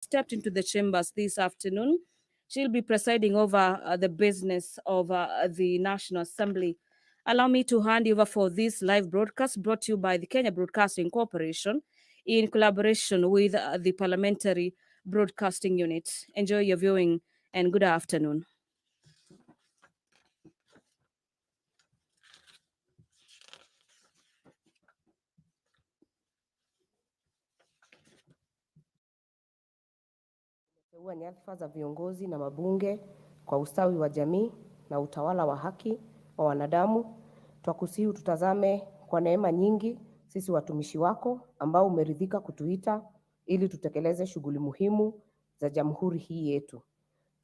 stepped into the chambers this afternoon. She'll be presiding over the business of the National Assembly. Allow me to hand you over for this live broadcast brought to you by the Kenya Broadcasting Corporation in collaboration with the Parliamentary Broadcasting Unit. Enjoy your viewing and good afternoon. Teua nyadhifa za viongozi na mabunge kwa ustawi wa jamii na utawala wa haki wa wanadamu. Twakusihi ututazame kwa neema nyingi sisi watumishi wako ambao umeridhika kutuita ili tutekeleze shughuli muhimu za jamhuri hii yetu.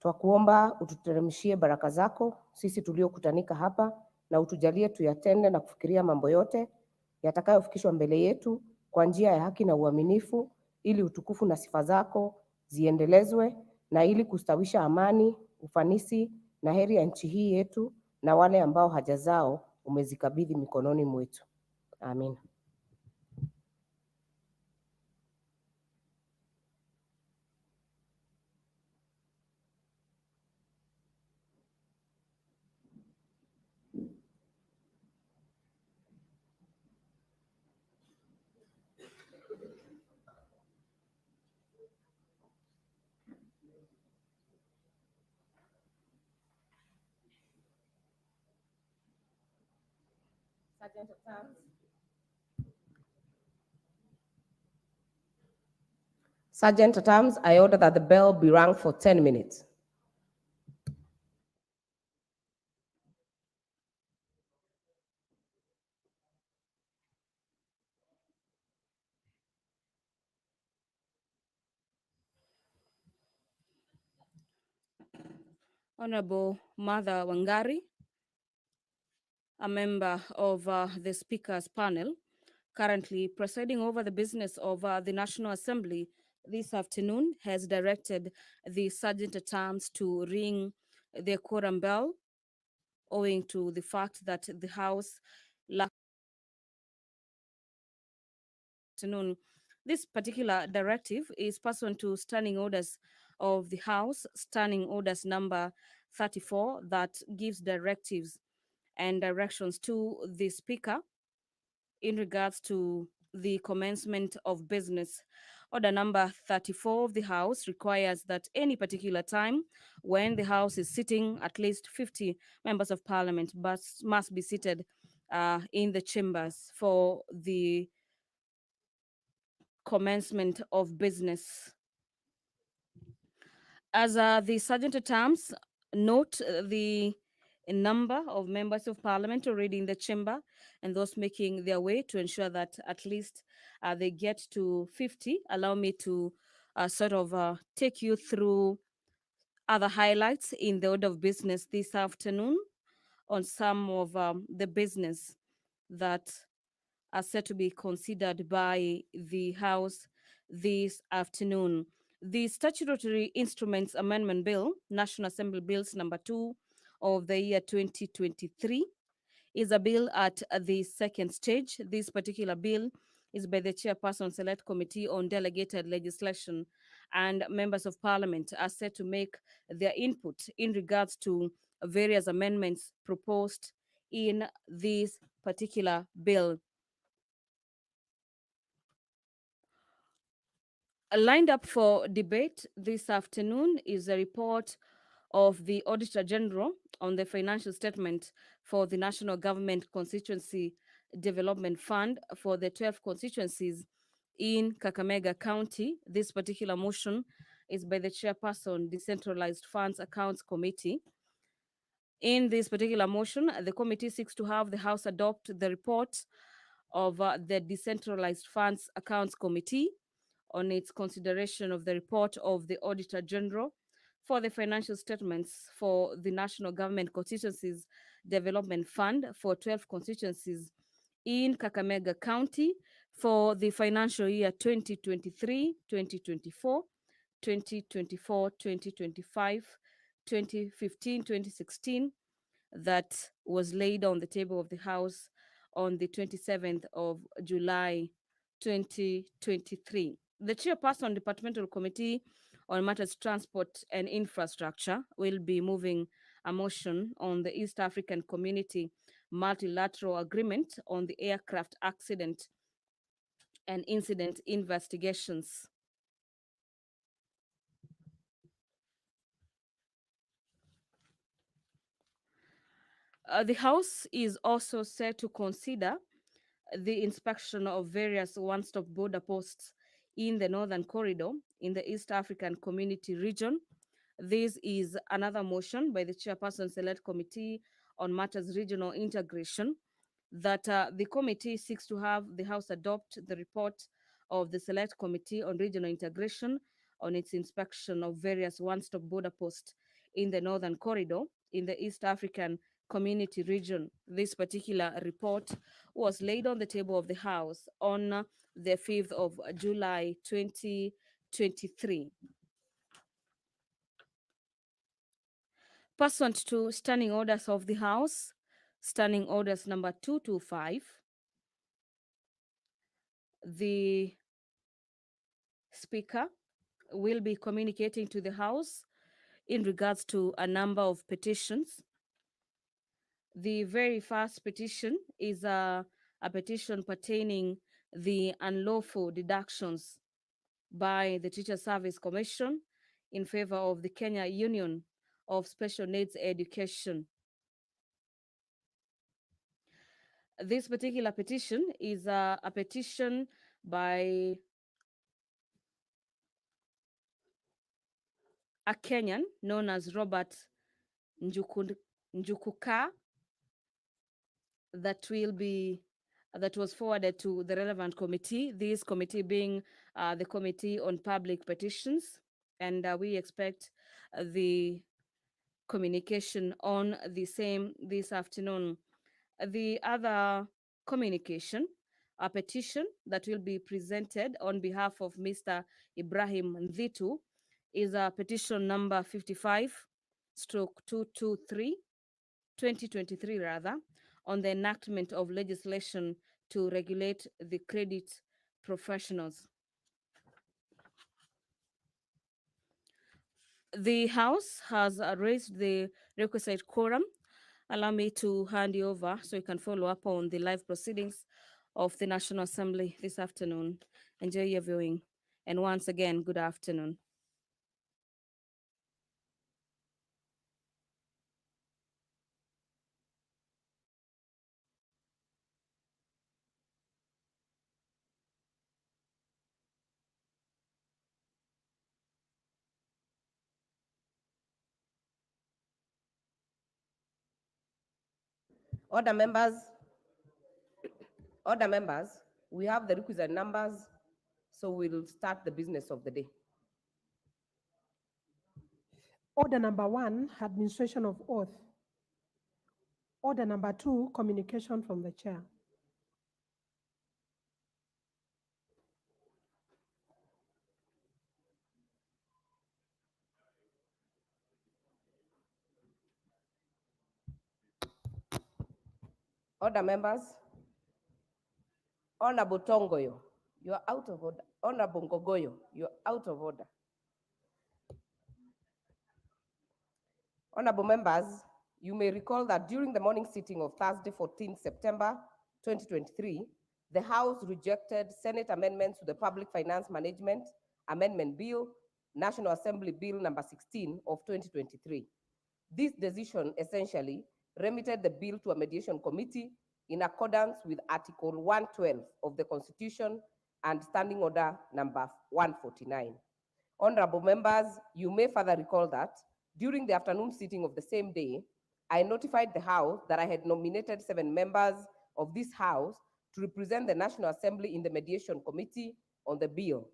Twakuomba ututeremshie baraka zako sisi tuliokutanika hapa na utujalie tuyatende na kufikiria mambo yote yatakayofikishwa mbele yetu kwa njia ya haki na uaminifu, ili utukufu na sifa zako ziendelezwe na ili kustawisha amani, ufanisi na heri ya nchi hii yetu na wale ambao haja zao umezikabidhi mikononi mwetu. Amin. Sergeant at Arms, I order that the bell be rung for 10 minutes. Honorable Martha Wangari, a member of the Speaker's panel, currently presiding over the business of the National Assembly this afternoon, has directed the Sergeant at Arms to ring the quorum bell, owing to the fact that the House last afternoon. This particular directive is pursuant to Standing Orders of the House, Standing Orders number 34, that gives directives and directions to the Speaker in regards to the commencement of business. Order number 34 of the House requires that any particular time when the House is sitting, at least 50 members of Parliament must be seated in the chambers for the commencement of business. As the Sergeant at Arms note the number of members of Parliament already in the chamber and those making their way to ensure that at least they get to 50. Allow me to take you through other highlights in the order of business this afternoon on some of the business that are set to be considered by the House this afternoon. The Statutory Instruments Amendment Bill, National Assembly Bills number 2 of the year 2023, is a bill at the second stage. This particular bill is by the Chairperson Select Committee on Delegated Legislation, and members of Parliament are set to make their input in regards to various amendments proposed in this particular bill. Lined up for debate this afternoon is a report of the Auditor General on the financial statement for the National Government Constituency Development Fund for the 12 constituencies in Kakamega County. This particular motion is by the Chairperson, Decentralized Funds Accounts Committee. In this particular motion, the committee seeks to have the House adopt the report of the Decentralized Funds Accounts Committee on its consideration of the report of the Auditor General for the financial statements for the National Government Constituencies Development Fund for 12 constituencies in Kakamega County for the financial year 2023, 2024, 2024, 2025, 2015, 2016, that was laid on the table of the House on the 27th of July 2023. The Chairperson Departmental Committee on matters transport and infrastructure will be moving a motion on the East African Community Multilateral Agreement on the Aircraft Accident and Incident Investigations. The House is also set to consider the inspection of various one stop border posts in the Northern Corridor in the East African Community region. This is another motion by the Chairperson Select Committee on Matters Regional Integration that the committee seeks to have the House adopt the report of the Select Committee on Regional Integration on its inspection of various one stop border posts in the Northern Corridor in the East African Community region. This particular report was laid on the table of the House on the 5th of July 2023. Pursuant to standing orders of the House, standing orders number 225, the Speaker will be communicating to the House in regards to a number of petitions. The very first petition is a petition pertaining the unlawful deductions by the Teacher Service Commission in favor of the Kenya Union of Special Needs Education. This particular petition is a petition by a Kenyan known as Robert Njukuka that was forwarded to the relevant committee. This committee being the Committee on Public Petitions, and we expect the communication on the same this afternoon. The other communication, a petition that will be presented on behalf of Mr. Ibrahim Ndhitu, is a petition number 55 stroke 223 2023 rather, on the enactment of legislation to regulate the credit professionals. The House has raised the requisite quorum. Allow me to hand you over so you can follow up on the live proceedings of the National Assembly this afternoon. Enjoy your viewing. And once again, good afternoon. Order members, order members, we have the requisite numbers, so we'll start the business of the day. Order number 1, administration of oath. Order number 2, communication from the chair. Order members, Honorable Tongoyo, you are out of order. Honorable Ngogoyo, you are out of order. Honorable members, you may recall that during the morning sitting of Thursday, 14 September 2023, the House rejected Senate amendments to the Public Finance Management Amendment Bill, National Assembly Bill number 16 of 2023. This decision essentially remitted the bill to a mediation committee in accordance with Article 112 of the Constitution and Standing Order number 149. Honorable members, you may further recall that during the afternoon sitting of the same day, I notified the House that I had nominated 7 members of this House to represent the National Assembly in the mediation committee on the bill.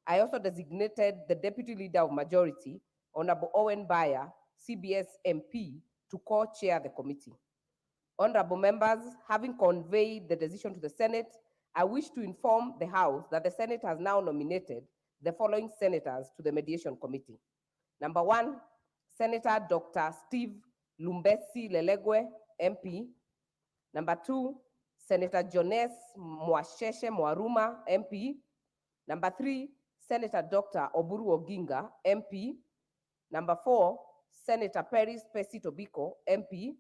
I also designated the Deputy Leader of Majority, Honorable Owen Bayer, CBS MP, to co-chair the committee. Honorable members, having conveyed the decision to the Senate, I wish to inform the House that the Senate has now nominated the following senators to the mediation committee. Number 1, Senator Dr. Steve Lumbesi Lelegwe, MP. Number 2, Senator Jones Mwasheshe Mwaruma, MP. Number 3, Senator Dr. Oburu Oginga, MP. Number 4, Senator Perry Spesi Tobiko, MP.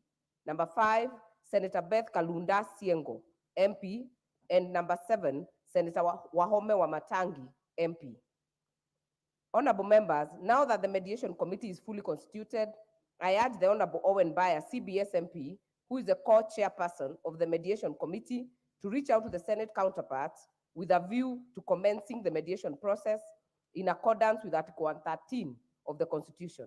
Number 5, Senator Beth Kalunda Siengo, MP. And number 7, Senator Wahome Wamatangi, MP. Honorable members, now that the mediation committee is fully constituted, I urge the Honorable Owen Baya, CBS MP, who is the co-chairperson of the mediation committee, to reach out to the Senate counterparts with a view to commencing the mediation process in accordance with Article 113 of the Constitution.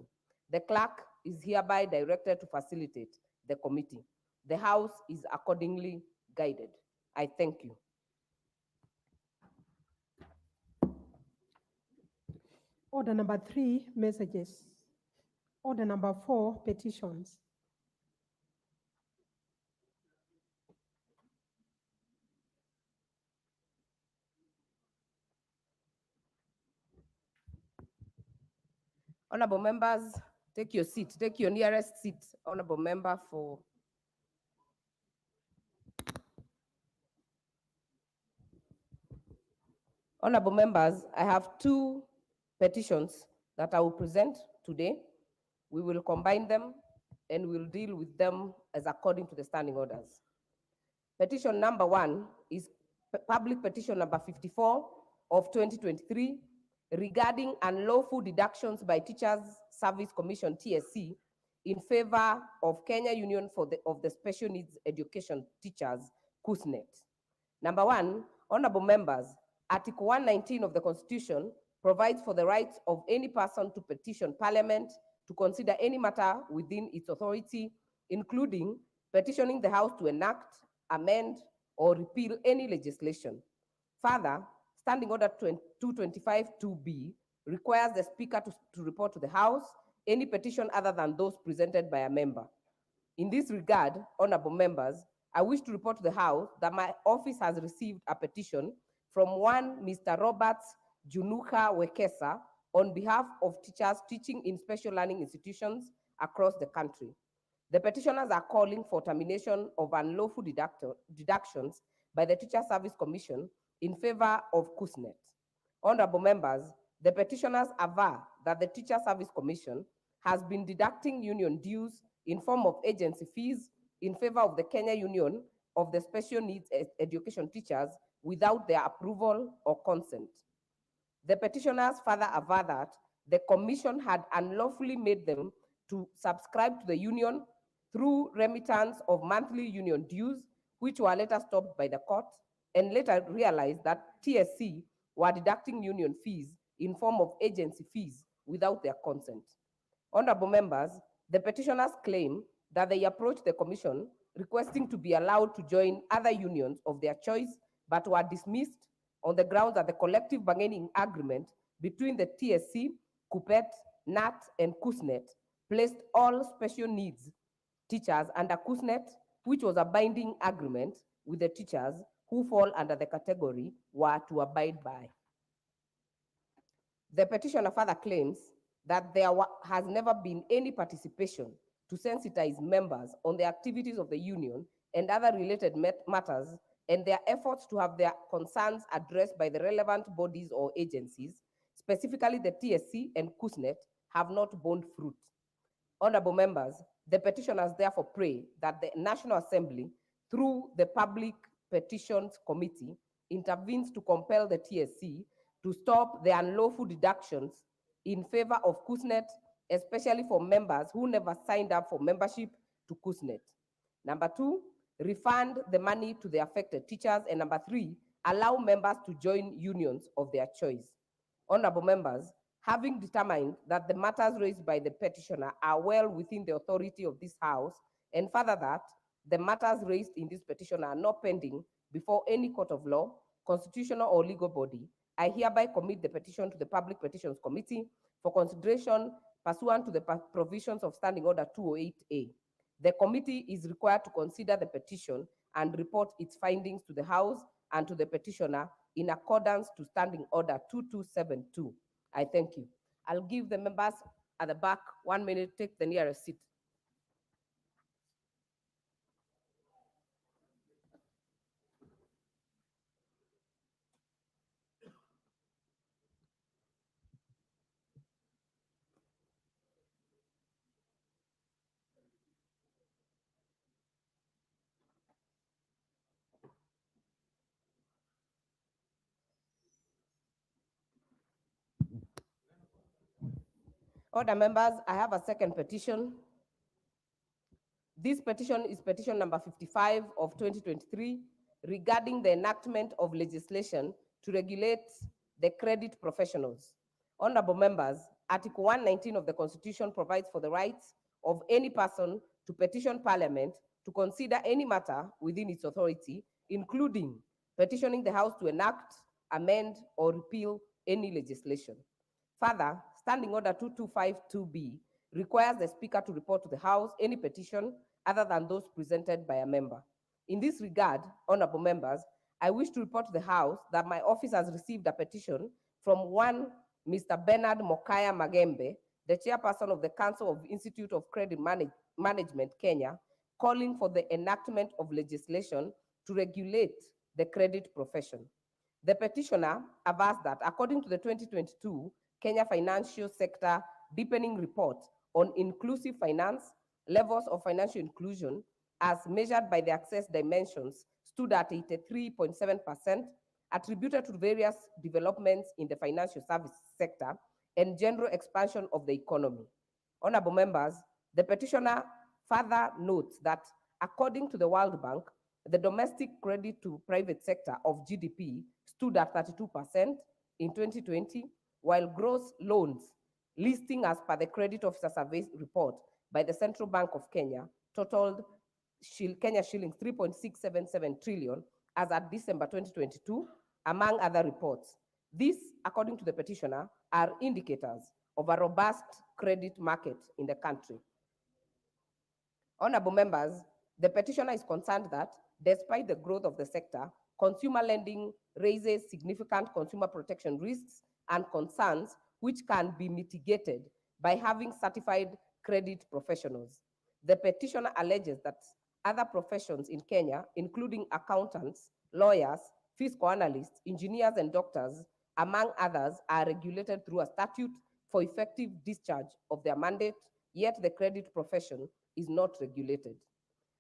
The clerk is hereby directed to facilitate the committee. The House is accordingly guided. I thank you. Order number 3, messages. Order number 4, petitions. Honorable members, take your seat. Take your nearest seat, honorable member for. Honorable members, I have 2 petitions that I will present today. We will combine them and we'll deal with them as according to the standing orders. Petition number 1 is public petition number 54 of 2023 regarding unlawful deductions by Teachers Service Commission, TSC, in favor of Kenya Union of the Special Needs Education Teachers, KUSNET. Number 1, honorable members, Article 119 of the Constitution provides for the rights of any person to petition Parliament to consider any matter within its authority, including petitioning the House to enact, amend, or repeal any legislation. Further, Standing Order 225-2B requires the Speaker to report to the House any petition other than those presented by a member. In this regard, honorable members, I wish to report to the House that my office has received a petition from one Mr. Robert Junuka Wekesa on behalf of teachers teaching in special learning institutions across the country. The petitioners are calling for termination of unlawful deductions by the Teacher Service Commission in favor of KUSNET. Honorable members, the petitioners aver that the Teacher Service Commission has been deducting union dues in form of agency fees in favor of the Kenya Union of the Special Needs Education Teachers without their approval or consent. The petitioners further aver that the commission had unlawfully made them to subscribe to the union through remittance of monthly union dues, which were later stopped by the court, and later realized that TSC were deducting union fees in form of agency fees without their consent. Honorable members, the petitioners claim that they approached the commission requesting to be allowed to join other unions of their choice, but were dismissed on the grounds that the collective bargaining agreement between the TSC, KUPPET, NAT, and KUSNET placed all special needs teachers under KUSNET, which was a binding agreement with the teachers who fall under the category were to abide by. The petitioner further claims that there has never been any participation to sensitize members on the activities of the union and other related matters, and their efforts to have their concerns addressed by the relevant bodies or agencies, specifically the TSC and KUSNET, have not borne fruit. Honorable members, the petitioners therefore pray that the National Assembly, through the Public Petitions Committee, intervenes to compel the TSC to stop the unlawful deductions in favor of KUSNET, especially for members who never signed up for membership to KUSNET. Number 2, refund the money to the affected teachers. And number 3, allow members to join unions of their choice. Honorable members, having determined that the matters raised by the petitioner are well within the authority of this House, and further that the matters raised in this petition are not pending before any court of law, constitutional or legal body, I hereby commit the petition to the Public Petitions Committee for consideration pursuant to the provisions of Standing Order 208A. The committee is required to consider the petition and report its findings to the House and to the petitioner in accordance to Standing Order 2272. I thank you. I'll give the members at the back 1 minute, take the nearest seat. Order members, I have a second petition. This petition is petition number 55 of 2023 regarding the enactment of legislation to regulate the credit professionals. Honorable members, Article 119 of the Constitution provides for the rights of any person to petition Parliament to consider any matter within its authority, including petitioning the House to enact, amend, or repeal any legislation. Further, Standing Order 2252B requires the Speaker to report to the House any petition other than those presented by a member. In this regard, honorable members, I wish to report to the House that my office has received a petition from one Mr. Bernard Mokaya Magembe, the chairperson of the Council of Institute of Credit Management, Kenya, calling for the enactment of legislation to regulate the credit profession. The petitioner averts that according to the 2022 Kenya Financial Sector Deepening Report on Inclusive Finance, levels of financial inclusion as measured by the access dimensions stood at 83.7%, attributed to various developments in the financial service sector and general expansion of the economy. Honorable members, the petitioner further notes that according to the World Bank, the domestic credit to private sector of GDP stood at 32% in 2020, while gross loans listing as per the Credit Officer Survey report by the Central Bank of Kenya totaled Kenya shillings 3.677 trillion as at December 2022, among other reports. These, according to the petitioner, are indicators of a robust credit market in the country. Honorable members, the petitioner is concerned that despite the growth of the sector, consumer lending raises significant consumer protection risks and concerns which can be mitigated by having certified credit professionals. The petitioner alleges that other professions in Kenya, including accountants, lawyers, fiscal analysts, engineers, and doctors, among others, are regulated through a statute for effective discharge of their mandate, yet the credit profession is not regulated.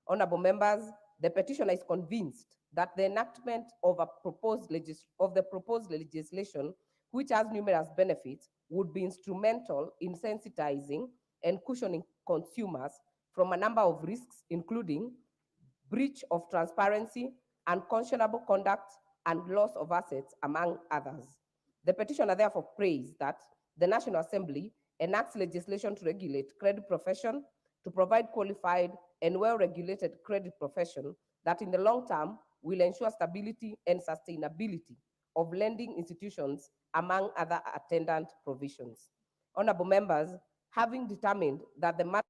Honorable members, the petitioner is convinced that the enactment of the proposed legislation, which has numerous benefits, would be instrumental in sensitizing and cushioning consumers from a number of risks, including breach of transparency, unconscionable conduct, and loss of assets, among others. The petitioner therefore prays that the National Assembly enacts legislation to regulate credit profession, to provide qualified and well-regulated credit profession that in the long term will ensure stability and sustainability of lending institutions, among other attendant provisions. Honorable members, having determined that the matters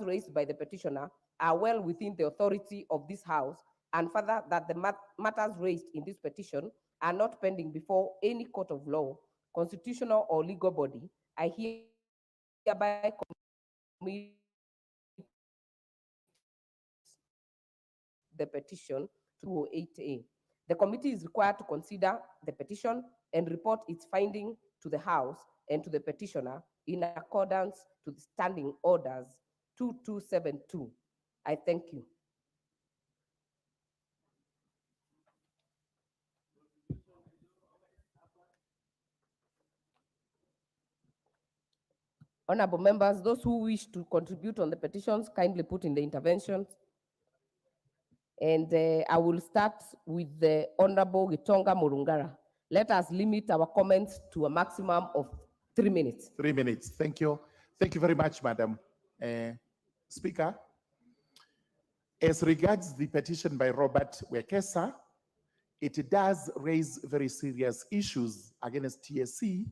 raised by the petitioner are well within the authority of this House, and further that the matters raised in this petition are not pending before any court of law, constitutional or legal body, I hereby commit the petition to 208A. The committee is required to consider the petition and report its finding to the House and to the petitioner in accordance to the Standing Orders 2272. I thank you. Honorable members, those who wish to contribute on the petitions, kindly put in the interventions. And I will start with the Honorable Gitonga Murungara. Let us limit our comments to a maximum of 3 minutes. 3 minutes. Thank you. Thank you very much, Madam Speaker. As regards the petition by Robert Wekesa, it does raise very serious issues against TSC,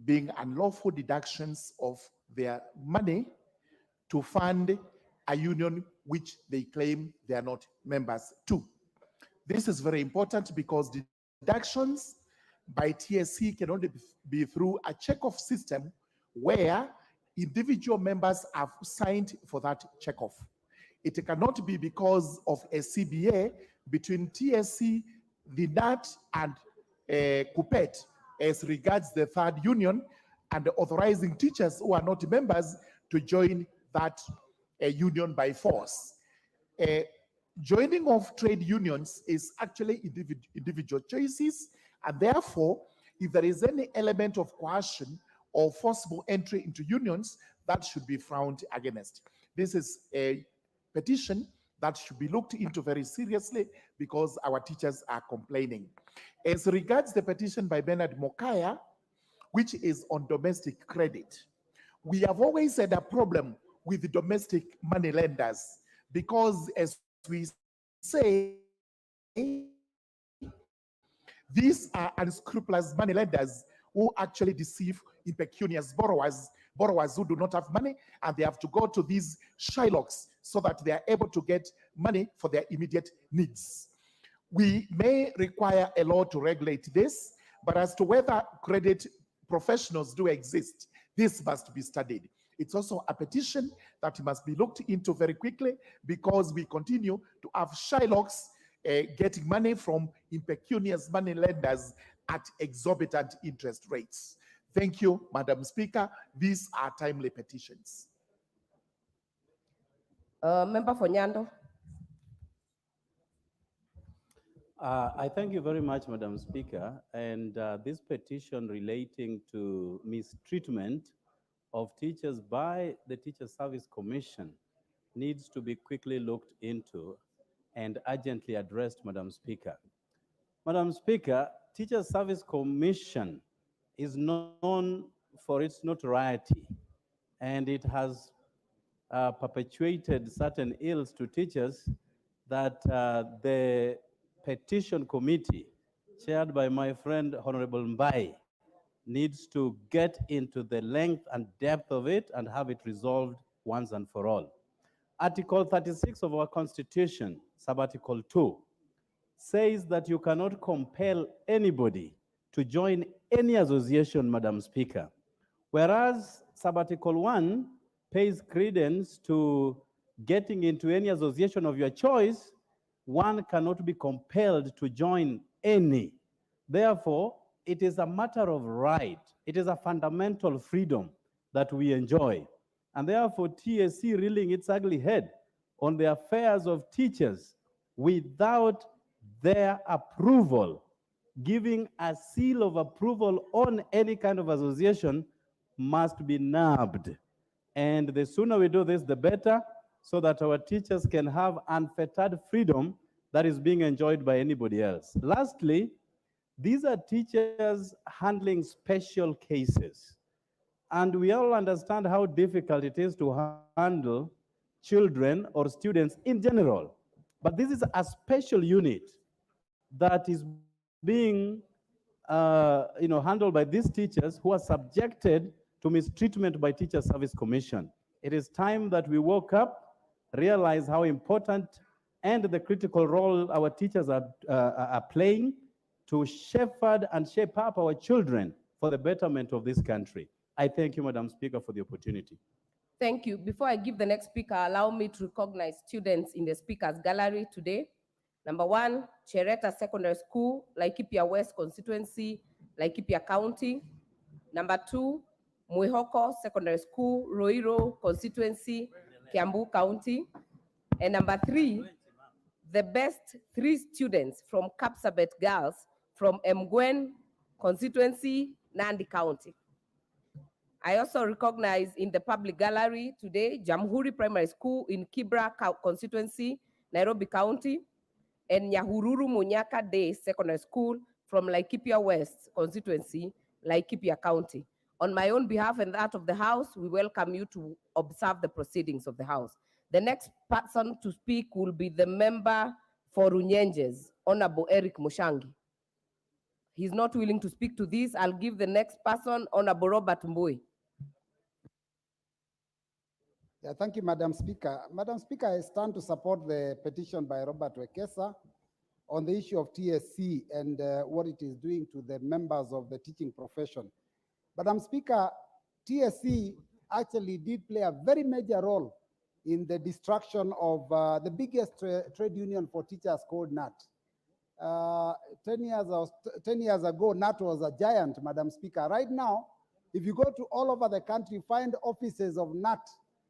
being unlawful deductions of their money to fund a union which they claim they are not members to. This is very important because deductions by TSC can only be through a check-off system where individual members have signed for that check-off. It cannot be because of a CBA between TSC, the NAT, and KUPPET as regards the third union and authorizing teachers who are not members to join that union by force. Joining of trade unions is actually individual choices, and therefore If there is any element of coercion or forcible entry into unions, that should be frowned against. This is a petition that should be looked into very seriously because our teachers are complaining. As regards the petition by Bernard Mokaya, which is on domestic credit, we have always had a problem with the domestic money lenders because, as we say, these are unscrupulous money lenders who actually deceive impecunious borrowers who do not have money, and they have to go to these Shylocks so that they are able to get money for their immediate needs. We may require a law to regulate this, but as to whether credit professionals do exist, this must be studied. It's also a petition that must be looked into very quickly because we continue to have Shylocks getting money from impecunious money lenders at exorbitant interest rates. Thank you, Madam Speaker. These are timely petitions. Member for Nyando. I thank you very much, Madam Speaker. And this petition relating to mistreatment of teachers by the Teacher Service Commission needs to be quickly looked into and urgently addressed, Madam Speaker. Madam Speaker, Teacher Service Commission is known for its notoriety, and it has perpetuated certain ills to teachers that the petition committee, chaired by my friend Honorable Mbai, needs to get into the length and depth of it and have it resolved once and for all. Article 36 of our Constitution, Sub-Article 2, says that you cannot compel anybody to join any association, Madam Speaker. Whereas Sub-Article 1 pays credence to getting into any association of your choice, one cannot be compelled to join any. Therefore, it is a matter of right. It is a fundamental freedom that we enjoy. And therefore, TSC reeling its ugly head on the affairs of teachers without their approval, giving a seal of approval on any kind of association, must be nabbed. And the sooner we do this, the better, so that our teachers can have unfettered freedom that is being enjoyed by anybody else. Lastly, these are teachers handling special cases. And we all understand how difficult it is to handle children or students in general. But this is a special unit that is being handled by these teachers who are subjected to mistreatment by Teacher Service Commission. It is time that we woke up, realize how important and the critical role our teachers are playing to shepherd and shape up our children for the betterment of this country. I thank you, Madam Speaker, for the opportunity. Thank you. Before I give the next speaker, allow me to recognize students in the speakers gallery today. Number 1, Chereta Secondary School, Laikipia West Constituency, Laikipia County. Number 2, Muihoko Secondary School, Roiro Constituency, Kiambu County. And number 3, the best 3 students from Kapsabet Girls from Mgwen Constituency, Nandi County. I also recognize in the public gallery today, Jamhuri Primary School in Kibra Constituency, Nairobi County, and Nyahururu Munyaka Day Secondary School from Laikipia West Constituency, Laikipia County. On my own behalf and that of the House, we welcome you to observe the proceedings of the House. The next person to speak will be the member for Runyenjes, Honorable Eric Mushangi. He's not willing to speak to this. I'll give the next person, Honorable Robert Mbui. Yeah, thank you, Madam Speaker. Madam Speaker, I stand to support the petition by Robert Wekesa on the issue of TSC and what it is doing to the members of the teaching profession. Madam Speaker, TSC actually did play a very major role in the destruction of the biggest trade union for teachers called NAT. 10 years ago, NAT was a giant, Madam Speaker. Right now, if you go to all over the country, find offices of NAT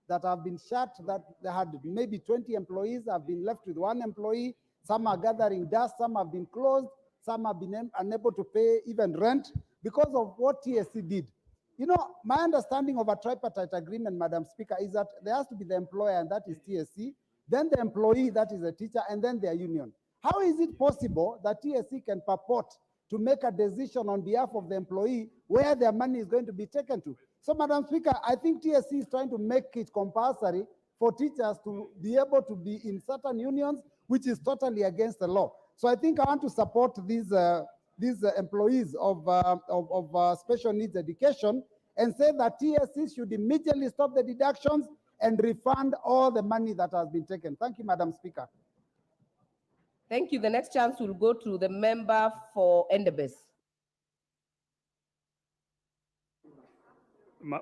that have been shut, that they had maybe 20 employees, have been left with 1 employee. Some are gathering dust, some have been closed, some have been unable to pay even rent because of what TSC did. You know, my understanding of a tripartite agreement, Madam Speaker, is that there has to be the employer, and that is TSC, then the employee, that is a teacher, and then their union. How is it possible that TSC can purport to make a decision on behalf of the employee where their money is going to be taken to? So, Madam Speaker, I think TSC is trying to make it compulsory for teachers to be able to be in certain unions, which is totally against the law. So I think I want to support these employees of special needs education and say that TSC should immediately stop the deductions and refund all the money that has been taken. Thank you, Madam Speaker. Thank you. The next chance will go to the member for Endebess.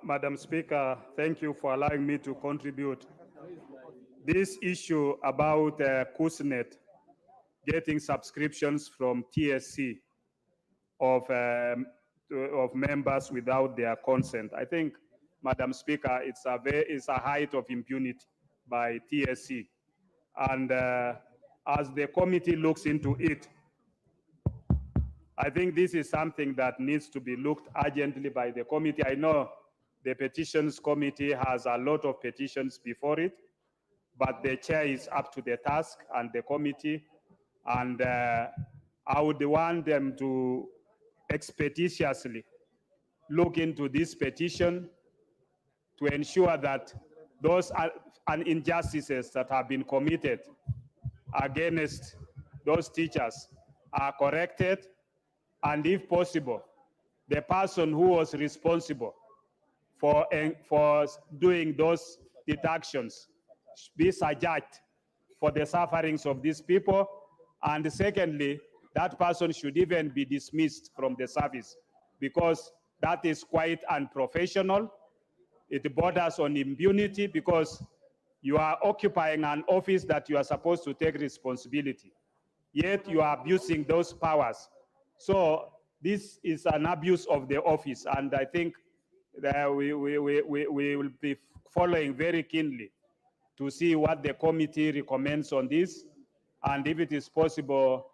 Madam Speaker, thank you for allowing me to contribute. This issue about KUSNET getting subscriptions from TSC of members without their consent. I think, Madam Speaker, it's a height of impunity by TSC. And as the committee looks into it, I think this is something that needs to be looked urgently by the committee. I know the petitions committee has a lot of petitions before it, but the chair is up to the task and the committee, and I would want them to expeditiously look into this petition to ensure that those injustices that have been committed against those teachers are corrected, and if possible, the person who was responsible for doing those deductions be subject for the sufferings of these people. And secondly, that person should even be dismissed from the service, because that is quite unprofessional. It borders on impunity, because you are occupying an office that you are supposed to take responsibility, yet you are abusing those powers. So this is an abuse of the office, and I think that we will be following very keenly to see what the committee recommends on this, and if it is possible,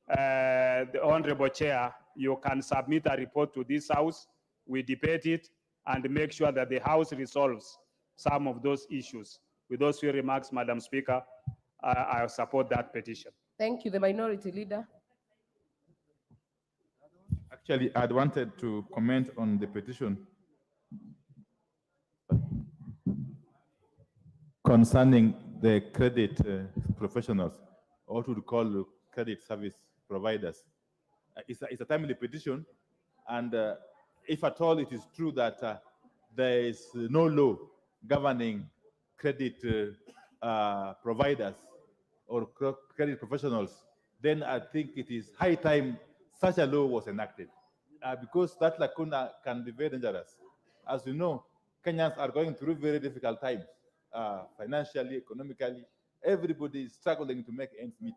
the Honorable Chair, you can submit a report to this House, we debate it, and make sure that the House resolves some of those issues. With those few remarks, Madam Speaker, I support that petition. Thank you. The Minority Leader. Actually, I'd wanted to comment on the petition concerning the credit professionals, or what we call credit service providers. It's a timely petition, and if at all it is true that there is no law governing credit providers or credit professionals, then I think it is high time such a law was enacted, because that lacuna can be very dangerous. As you know, Kenyans are going through very difficult times, financially, economically. Everybody is struggling to make ends meet.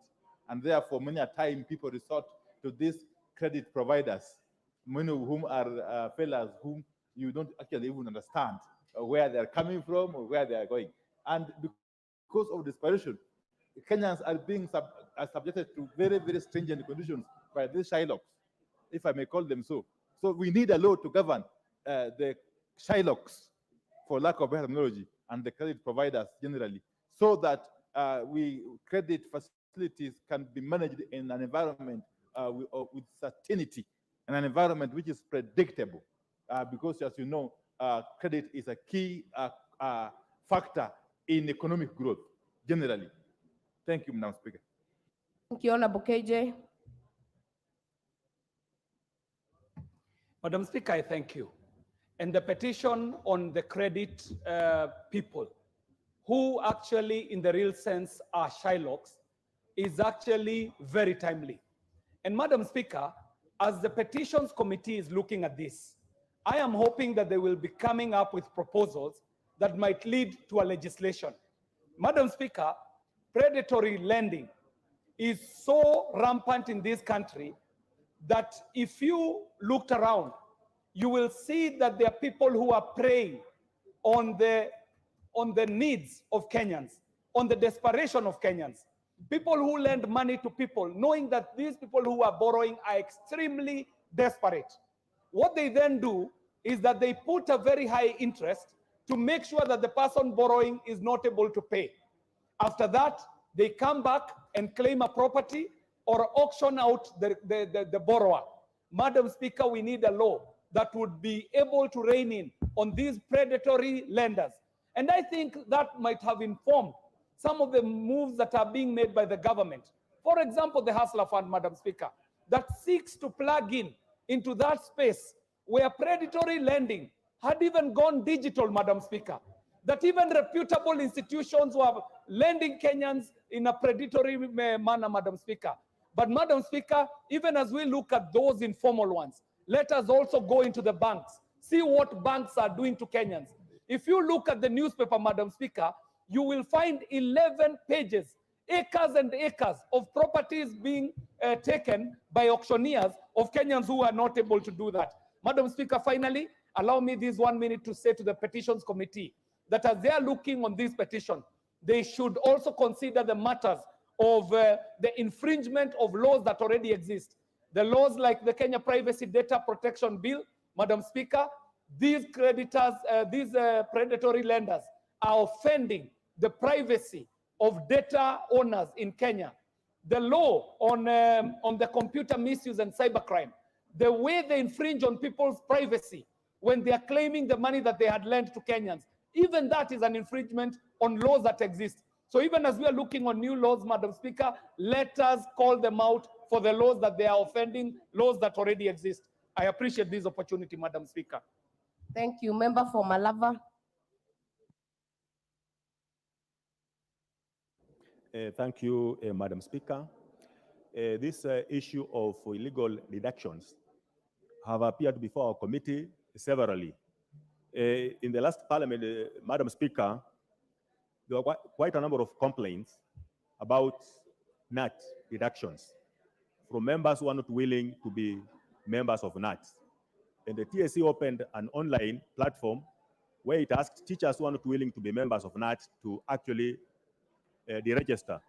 And therefore, many a time people resort to these credit providers, many of whom are fellows whom you don't actually even understand where they're coming from or where they are going. And because of desperation, Kenyans are being subjected to very, very stringent conditions by these Shylocks, if I may call them so. So we need a law to govern the Shylocks, for lack of better terminology, and the credit providers generally, so that credit facilities can be managed in an environment with certainty, and an environment which is predictable, because as you know, credit is a key factor in economic growth generally. Thank you, Madam Speaker. Thank you, Honorable KJ. Madam Speaker, I thank you. And the petition on the credit people, who actually in the real sense are Shylocks, is actually very timely. And Madam Speaker, as the petitions committee is looking at this, I am hoping that they will be coming up with proposals that might lead to a legislation. Madam Speaker, predatory lending is so rampant in this country that if you looked around, you will see that there are people who are preying on the needs of Kenyans, on the desperation of Kenyans. People who lend money to people, knowing that these people who are borrowing are extremely desperate. what they then do is that they put a very high interest to make sure that the person borrowing is not able to pay. After that, they come back and claim a property or auction out the borrower. Madam Speaker, we need a law that would be able to rein in on these predatory lenders. And I think that might have informed some of the moves that are being made by the government. For example, the Hustler Fund, Madam Speaker, that seeks to plug in into that space where predatory lending had even gone digital, Madam Speaker, that even reputable institutions were lending Kenyans in a predatory manner, Madam Speaker. But Madam Speaker, even as we look at those informal ones, let us also go into the banks, see what banks are doing to Kenyans. If you look at the newspaper, Madam Speaker, you will find 11 pages, acres and acres of properties being taken by auctioneers of Kenyans who are not able to do that. Madam Speaker, finally, allow me this 1 minute to say to the Petitions Committee that as they are looking on this petition, they should also consider the matters of the infringement of laws that already exist. The laws like the Kenya Privacy Data Protection Bill, Madam Speaker, these creditors, these predatory lenders are offending the privacy of data owners in Kenya. The law on the computer misuse and cybercrime, the way they infringe on people's privacy when they are claiming the money that they had lent to Kenyans, even that is an infringement on laws that exist. So even as we are looking on new laws, Madam Speaker, let us call them out for the laws that they are offending, laws that already exist. I appreciate this opportunity, Madam Speaker. Thank you. Member for Malava. Thank you, Madam Speaker. This issue of illegal deductions have appeared before our committee severally. In the last parliament, Madam Speaker, there were quite a number of complaints about NAT deductions from members who are not willing to be members of NAT. And the TSC opened an online platform where it asked teachers who are not willing to be members of NAT to actually deregister.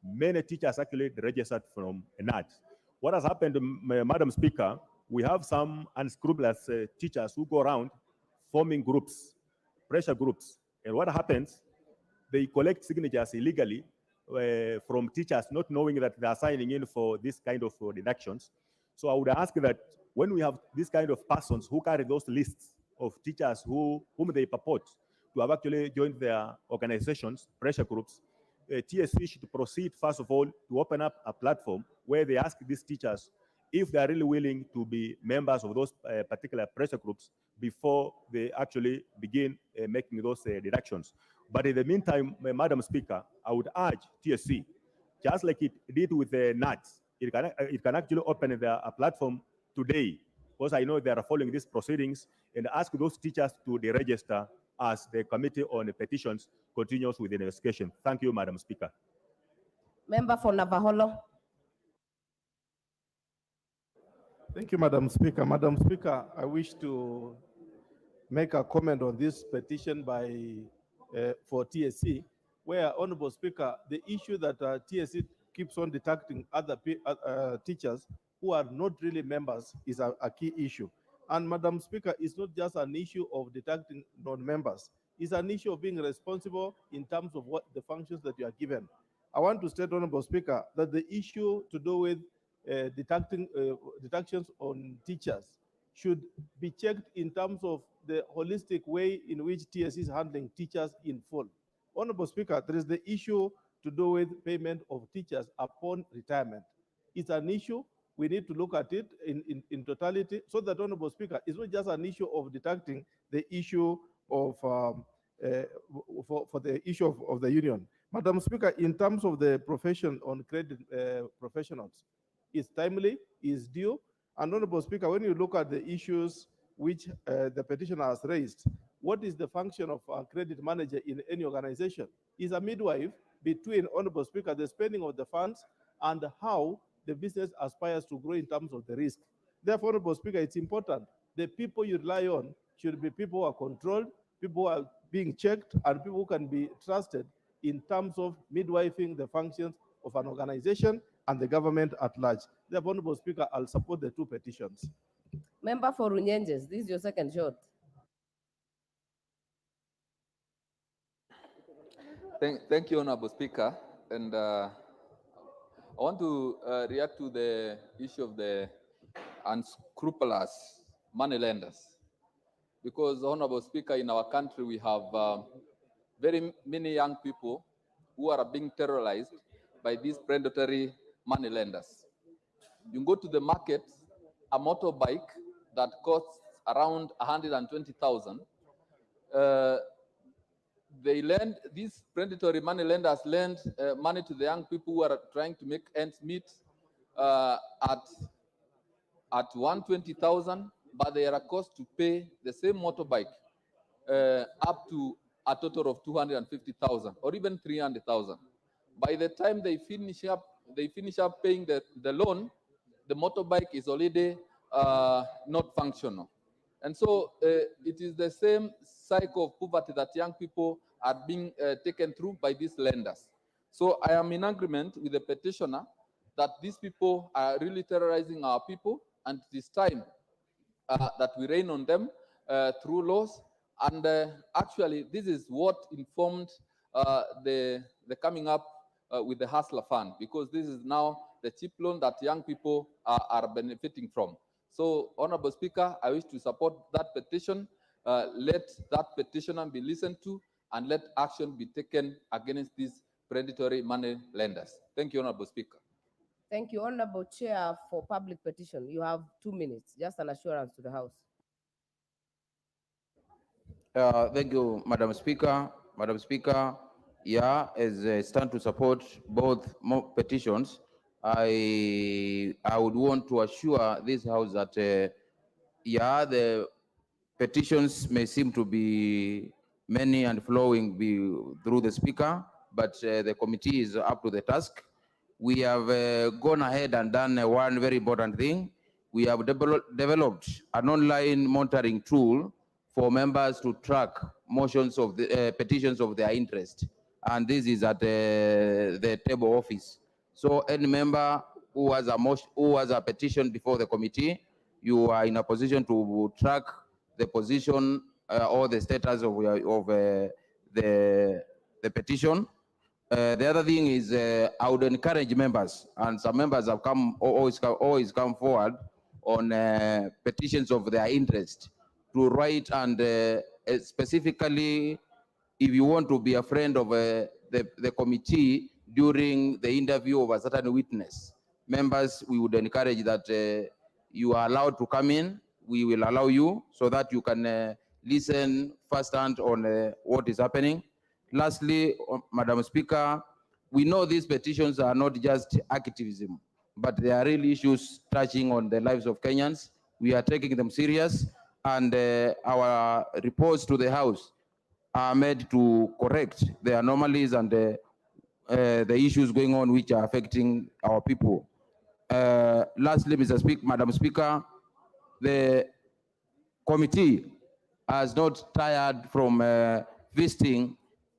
Many teachers actually deregistered from NAT. What has happened, Madam Speaker, we have some unscrupulous teachers who go around forming groups, pressure groups. And what happens, they collect signatures illegally from teachers not knowing that they are signing in for this kind of deductions. So I would ask that when we have this kind of persons who carry those lists of teachers whom they purport to have actually joined their organizations, pressure groups, TSC should proceed, first of all, to open up a platform where they ask these teachers if they are really willing to be members of those particular pressure groups before they actually begin making those deductions. But in the meantime, Madam Speaker, I would urge TSC, just like it did with the NATs, it can actually open a platform today, because I know they are following these proceedings, and ask those teachers to deregister as the Committee on Petitions continues with the investigation. Thank you, Madam Speaker. Member for Navaholo. Thank you, Madam Speaker. Madam Speaker, I wish to make a comment on this petition for TSC, where, Honorable Speaker, the issue that TSC keeps on detecting other teachers who are not really members is a key issue. And Madam Speaker, it's not just an issue of detecting non-members. It's an issue of being responsible in terms of what the functions that you are given. I want to state, Honorable Speaker, that the issue to do with deductions on teachers should be checked in terms of the holistic way in which TSC is handling teachers in full. Honorable Speaker, there is the issue to do with payment of teachers upon retirement. It's an issue. We need to look at it in totality so that, Honorable Speaker, it's not just an issue of detecting the issue of, for the issue of the union. Madam Speaker, in terms of the profession on credit professionals, it's timely, it's due. And Honorable Speaker, when you look at the issues which the petitioner has raised, what is the function of a credit manager in any organization? Is a midwife between, Honorable Speaker, the spending of the funds and how the business aspires to grow in terms of the risk. Therefore, Honorable Speaker, it's important. The people you rely on should be people who are controlled, people who are being checked, and people who can be trusted in terms of midwifing the functions of an organization and the government at large. Therefore, Honorable Speaker, I'll support the two petitions. Member for Runyenjes, this is your second shot. Thank you, Honorable Speaker. And I want to react to the issue of the unscrupulous money lenders. Because, Honorable Speaker, in our country, we have very many young people who are being terrorized by these predatory money lenders. You go to the market, a motorbike that costs around 120,000. They lend, these predatory money lenders lend money to the young people who are trying to make ends meet at 120,000, but they are cost to pay the same motorbike up to a total of 250,000 or even 300,000. By the time they finish up paying the loan, the motorbike is already not functional. And so it is the same cycle of poverty that young people are being taken through by these lenders. So I am in agreement with the petitioner that these people are really terrorizing our people, and it is time that we rein on them through laws. And actually, this is what informed the coming up with the Hustler Fund, because this is now the cheap loan that young people are benefiting from. So, Honorable Speaker, I wish to support that petition. Let that petitioner be listened to, and let action be taken against these predatory money lenders. Thank you, Honorable Speaker. Thank you, Honorable Chair for Public Petition. You have 2 minutes. Just an assurance to the House. Thank you, Madam Speaker. Madam Speaker, yeah, as I stand to support both petitions, I would want to assure this House that, yeah, the petitions may seem to be many and flowing through the Speaker, but the committee is up to the task. We have gone ahead and done one very important thing. We have developed an online monitoring tool for members to track motions of the petitions of their interest, and this is at the table office. So any member who has a petition before the committee, you are in a position to track the position or the status of the petition. The other thing is I would encourage members, and some members have always come forward on petitions of their interest, to write, and specifically, if you want to be a friend of the committee during the interview of a certain witness, members, we would encourage that you are allowed to come in. We will allow you so that you can listen firsthand on what is happening. Lastly, Madam Speaker, we know these petitions are not just activism, but they are real issues touching on the lives of Kenyans. We are taking them serious, and our reports to the House are made to correct the anomalies and the issues going on which are affecting our people. Lastly, Madam Speaker, the committee has not tired from visiting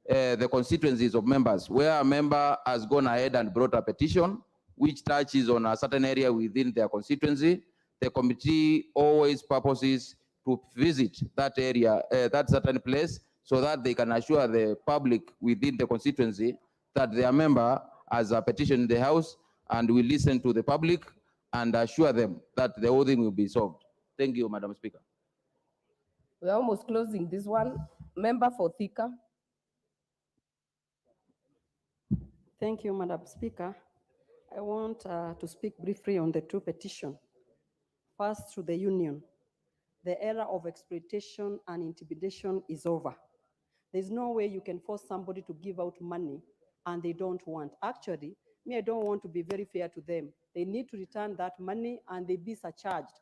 the constituencies of members, where a member has gone ahead and brought a petition which touches on a certain area within their constituency. The committee always purposes to visit that area, that certain place, so that they can assure the public within the constituency that their member has a petition in the House, and we listen to the public and assure them that the whole thing will be solved. Thank you, Madam Speaker. We're almost closing this one. Member for Thika. Thank you, Madam Speaker. I want to speak briefly on the two petitions. First, to the union. The era of exploitation and intimidation is over. There's no way you can force somebody to give out money and they don't want. Actually, I don't want to be very fair to them. They need to return that money, and they be surcharged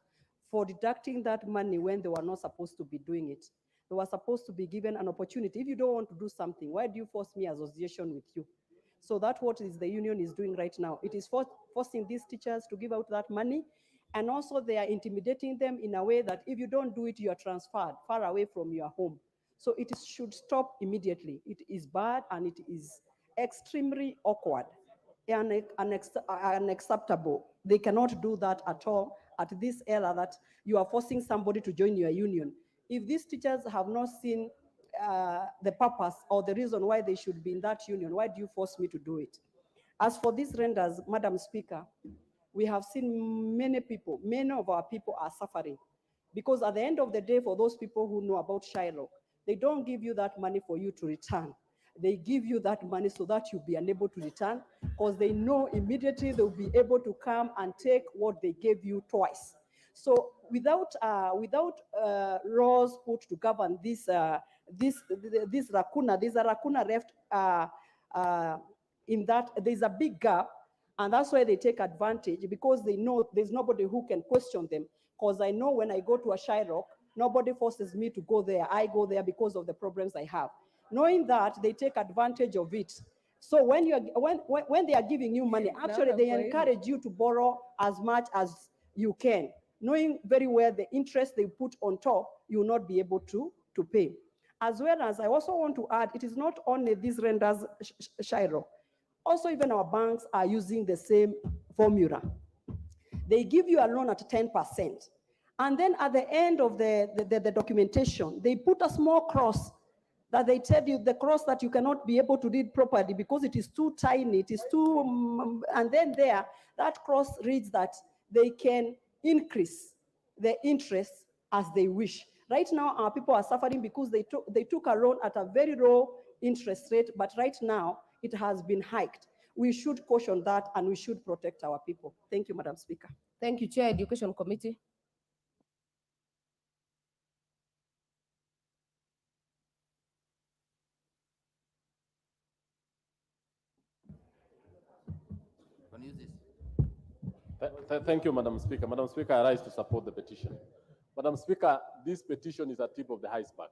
for deducting that money when they were not supposed to be doing it. They were supposed to be given an opportunity. If you don't want to do something, why do you force me association with you? So that's what the union is doing right now. It is forcing these teachers to give out that money, and also they are intimidating them in a way that if you don't do it, you are transferred far away from your home. So it should stop immediately. It is bad, and it is extremely awkward and unacceptable. They cannot do that at all, at this era that you are forcing somebody to join your union. If these teachers have not seen the purpose or the reason why they should be in that union, why do you force me to do it? As for these renders, Madam Speaker, we have seen many of our people are suffering. Because at the end of the day, for those people who know about Shylock, they don't give you that money for you to return. They give you that money so that you'll be unable to return, because they know immediately they'll be able to come and take what they gave you twice. So without laws put to govern this lacuna, there's a lacuna left in that there's a big gap, and that's why they take advantage, because they know there's nobody who can question them. Because I know when I go to a Shylock, nobody forces me to go there. I go there because of the problems I have. Knowing that, they take advantage of it. So when they are giving you money, actually they encourage you to borrow as much as you can, knowing very well the interest they put on top, you will not be able to pay. As well as I also want to add, it is not only these renders Shylock. Also, even our banks are using the same formula. They give you a loan at 10%. And then at the end of the documentation, they put a small cross that they tell you, the cross that you cannot be able to read properly because it is too tiny, it is too, and then there, that cross reads that they can increase the interest as they wish. Right now, our people are suffering because they took a loan at a very low interest rate, but right now, it has been hiked. We should caution that, and we should protect our people. Thank you, Madam Speaker. Thank you, Chair, Education Committee. Thank you, Madam Speaker. Madam Speaker, I rise to support the petition. Madam Speaker, this petition is a tip of the iceberg.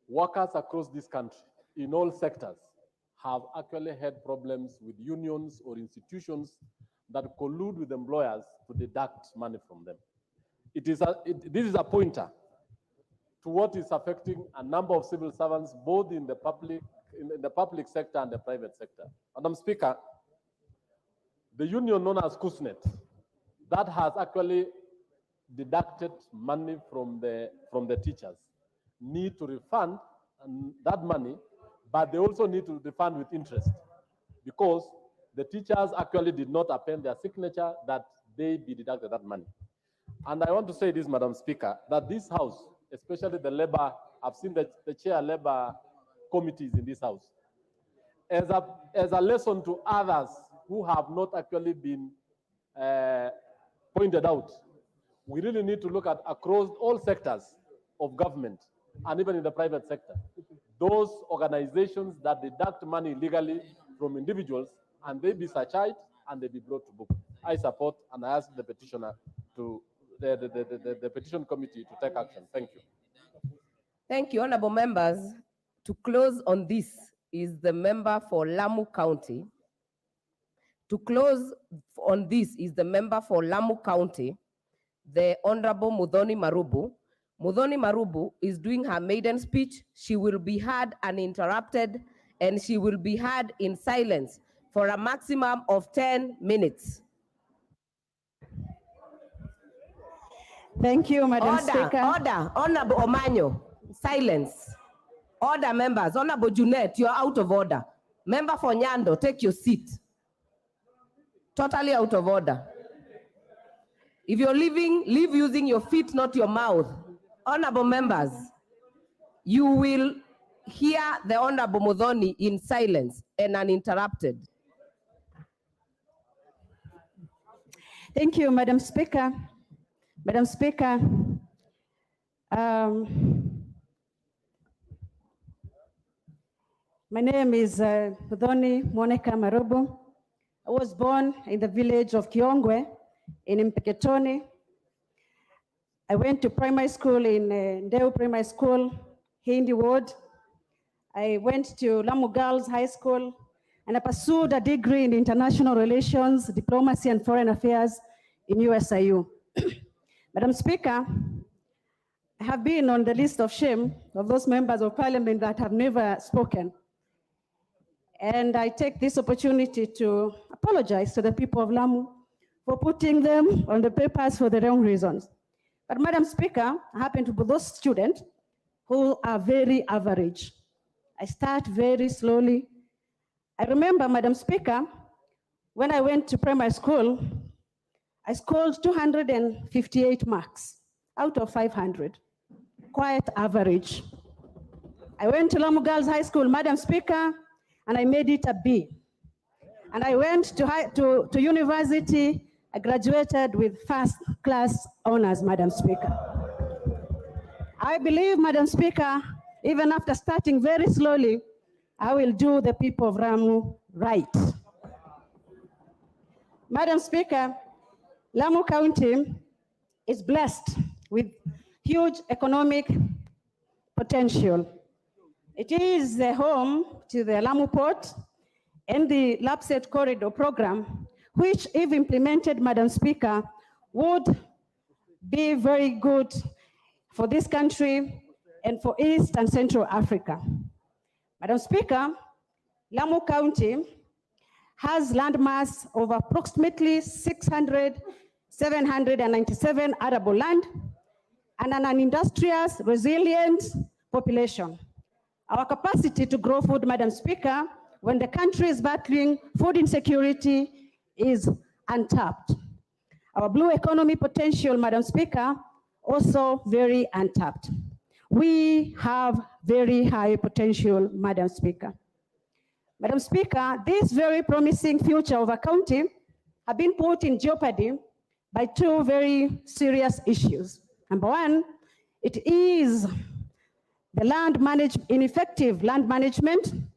Workers across this country, in all sectors, have actually had problems with unions or institutions that collude with employers to deduct money from them. This is a pointer to what is affecting a number of civil servants, both in the public sector and the private sector. Madam Speaker, the union known as KUSNET, that has actually deducted money from the teachers, need to refund that money, but they also need to refund with interest, because the teachers actually did not append their signature that they be deducted that money. And I want to say this, Madam Speaker, that this House, especially the Labour, I've seen the chair Labour committees in this House, as a lesson to others who have not actually been pointed out. We really need to look at across all sectors of government and even in the private sector, those organizations that deduct money illegally from individuals, and they be searched and they be brought to book. I support and I ask the petitioner to the petition committee to take action. Thank you. Thank you, honorable members. To close on this is the member for Lamu County. To close on this is the member for Lamu County, the Honorable Muthoni Marubu. Muthoni Marubu is doing her maiden speech. She will be heard uninterrupted, and she will be heard in silence for a maximum of 10 minutes. Thank you, Madam Speaker. Order, Honorable Omanyo, silence. Order, members. Honorable Junet, you're out of order. Member for Nyando, take your seat. Totally out of order. If you're leaving, leave using your feet, not your mouth. Honorable members, you will hear the Honorable Muthoni in silence and uninterrupted. Thank you, Madam Speaker. Madam Speaker, my name is Muthoni Monica Marubu. I was born in the village of Kiongwe in Mpeketoni. I went to primary school in Ndeu Primary School, Hindi Ward. I went to Lamu Girls High School, and I pursued a degree in international relations, diplomacy, and foreign affairs in USIU. Madam Speaker, I have been on the list of shame of those members of parliament that have never spoken. And I take this opportunity to apologize to the people of Lamu for putting them on the papers for the wrong reasons. But Madam Speaker, I happen to be those students who are very average. I start very slowly. I remember, Madam Speaker, when I went to primary school, I scored 258 marks out of 500, quite average. I went to Lamu Girls High School, Madam Speaker, and I made it a B. And I went to university. I graduated with first class honors, Madam Speaker. I believe, Madam Speaker, even after starting very slowly, I will do the people of Lamu right. Madam Speaker, Lamu County is blessed with huge economic potential. It is the home to the Lamu Port and the Lapsset Corridor program, which, if implemented, Madam Speaker, would be very good for this country and for East and Central Africa. Madam Speaker, Lamu County has landmass of approximately 797 arable land and an industrious, resilient population. Our capacity to grow food, Madam Speaker, when the country is battling food insecurity is untapped. Our blue economy potential, Madam Speaker, also very untapped. We have very high potential, Madam Speaker. Madam Speaker, this very promising future of our county have been put in jeopardy by two very serious issues. Number one, it is the ineffective land management. And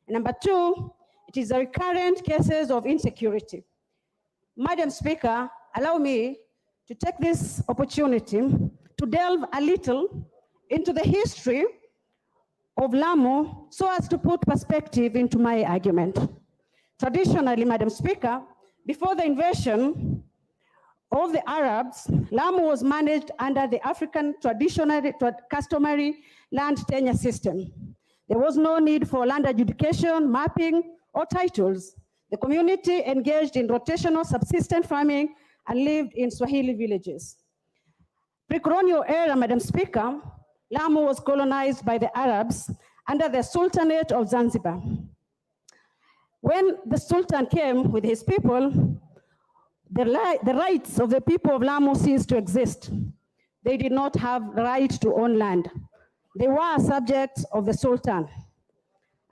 number two, it is the recurrent cases of insecurity. Madam Speaker, allow me to take this opportunity to delve a little into the history of Lamu so as to put perspective into my argument. Traditionally, Madam Speaker, before the invasion of the Arabs, Lamu was managed under the African customary land tenure system. There was no need for land adjudication, mapping, or titles. The community engaged in rotational subsistence farming and lived in Swahili villages. Pre-colonial era, Madam Speaker, Lamu was colonized by the Arabs under the Sultanate of Zanzibar. When the Sultan came with his people, the rights of the people of Lamu ceased to exist. They did not have the right to own land. They were subjects of the Sultan.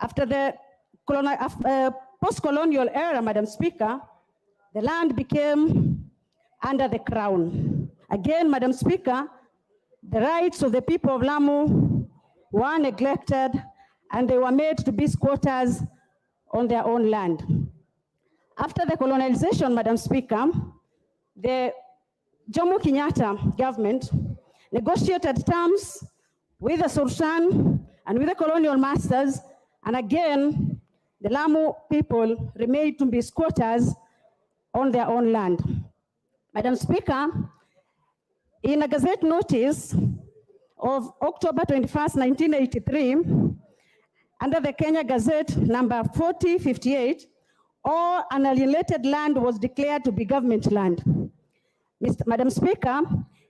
After the post-colonial era, Madam Speaker, the land became under the crown. Again, Madam Speaker, the rights of the people of Lamu were neglected and they were made to be squatters on their own land. After the colonization, Madam Speaker, the Jomo Kenyatta government negotiated terms with the Sultan and with the colonial masters, and again, the Lamu people remained to be squatters on their own land. Madam Speaker, in a Gazette notice of October 21st, 1983, under the Kenya Gazette number 4058, all unalienated land was declared to be government land. Madam Speaker,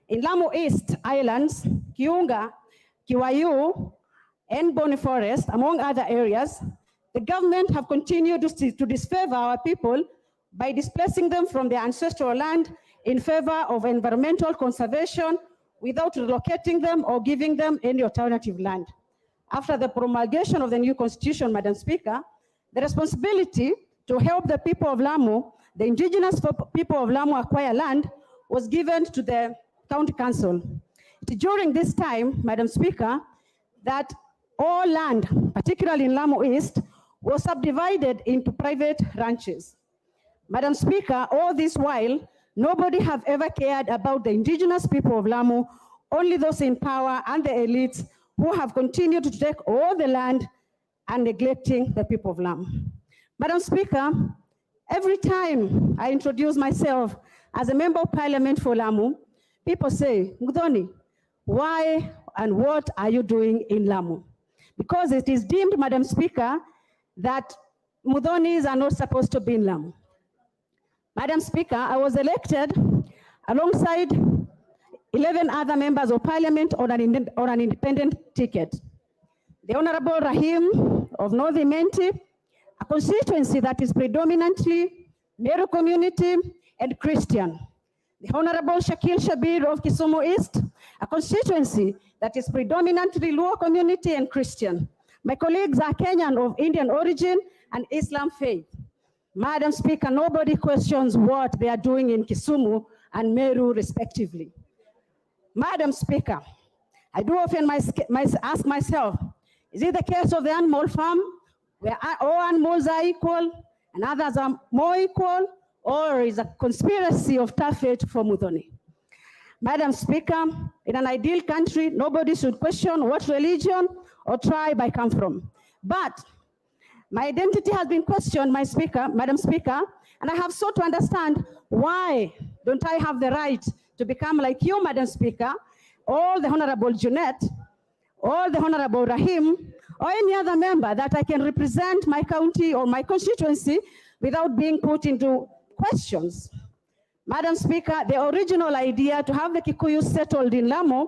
in Lamu East Islands, Kiunga, Kiwayu, and Boni Forest, among other areas, the government have continued to disfavor our people by displacing them from their ancestral land in favor of environmental conservation without relocating them or giving them any alternative land. After the promulgation of the new constitution, Madam Speaker, the responsibility to help the people of Lamu, the indigenous people of Lamu, acquire land was given to the county council. During this time, Madam Speaker, that all land, particularly in Lamu East, was subdivided into private ranches. Madam Speaker, all this while, nobody have ever cared about the indigenous people of Lamu, only those in power and the elites who have continued to take all the land and neglecting the people of Lamu. Madam Speaker, every time I introduce myself as a member of parliament for Lamu, people say, Mudhoni, why and what are you doing in Lamu? Because it is deemed, Madam Speaker, that Mudhonis are not supposed to be in Lamu. Madam Speaker, I was elected alongside 11 other members of parliament on an independent ticket. The Honorable Rahim of North Imenti, a constituency that is predominantly Meru community and Christian. The Honorable Shakil Shabir of Kisumu East, a constituency that is predominantly Luo community and Christian. My colleagues are Kenyan of Indian origin and Islam faith. Madam Speaker, nobody questions what they are doing in Kisumu and Meru respectively. Madam Speaker, I do often ask myself, is it the case of the animal farm where all animals are equal and others are more equal, or is a conspiracy of Tafet for Muthoni? Madam Speaker, in an ideal country, nobody should question what religion or tribe I come from. But my identity has been questioned, Madam Speaker, and I have sought to understand why don't I have the right to become like you, Madam Speaker, or the Honorable Jeanette, or the Honorable Rahim, or any other member that I can represent my county or my constituency without being put into questions. Madam Speaker, the original idea to have the Kikuyu settled in Lamu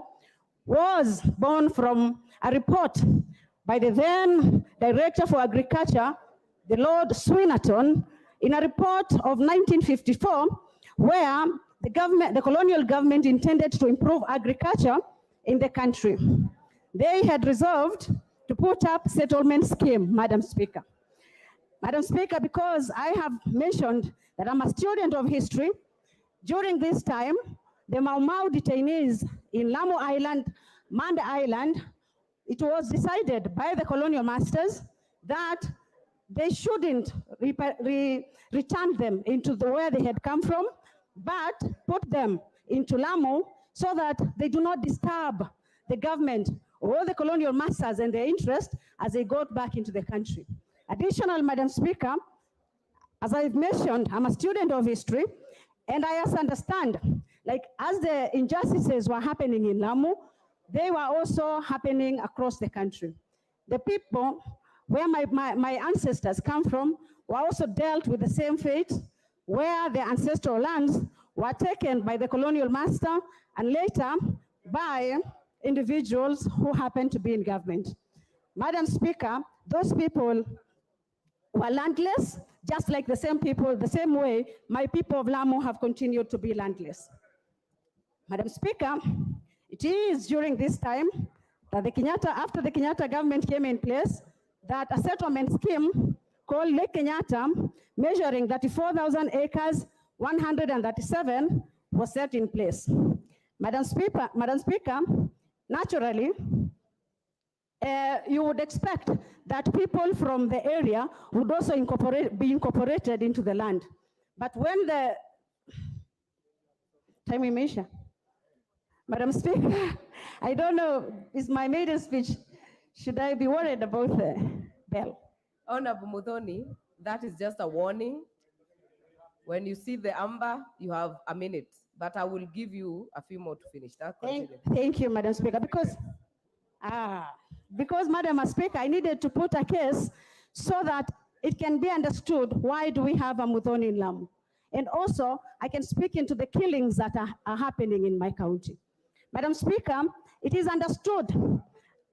was born from a report by the then Director for Agriculture, the Lord Swinnerton, in a report of 1954, where the colonial government intended to improve agriculture in the country. They had resolved to put up settlement scheme, Madam Speaker. Madam Speaker, because I have mentioned that I'm a student of history, during this time, the Mau Mau detainees in Lamu Island, Manda Island, it was decided by the colonial masters that they shouldn't return them into where they had come from, but put them into Lamu so that they do not disturb the government or the colonial masters and their interest as they got back into the country. Additionally, Madam Speaker, as I've mentioned, I'm a student of history, and I also understand, like as the injustices were happening in Lamu, they were also happening across the country. The people where my ancestors come from were also dealt with the same fate, where their ancestral lands were taken by the colonial master and later by individuals who happened to be in government. Madam Speaker, those people were landless, just like the same people, the same way my people of Lamu have continued to be landless. Madam Speaker, it is during this time that after the Kenyatta government came in place, that a settlement scheme called Lake Kenyatta, measuring 34,000 acres, 137, was set in place. Madam Speaker, naturally, you would expect that people from the area would also be incorporated into the land. But when the time we measure, Madam Speaker, I don't know, is my maiden speech, should I be worried about the bell? Honorable Muthoni, that is just a warning. When you see the amber, you have a minute, but I will give you a few more to finish that. Thank you, Madam Speaker, because Madam Speaker, I needed to put a case so that it can be understood why do we have a Muthoni in Lamu. And also, I can speak into the killings that are happening in my county. Madam Speaker, it is understood,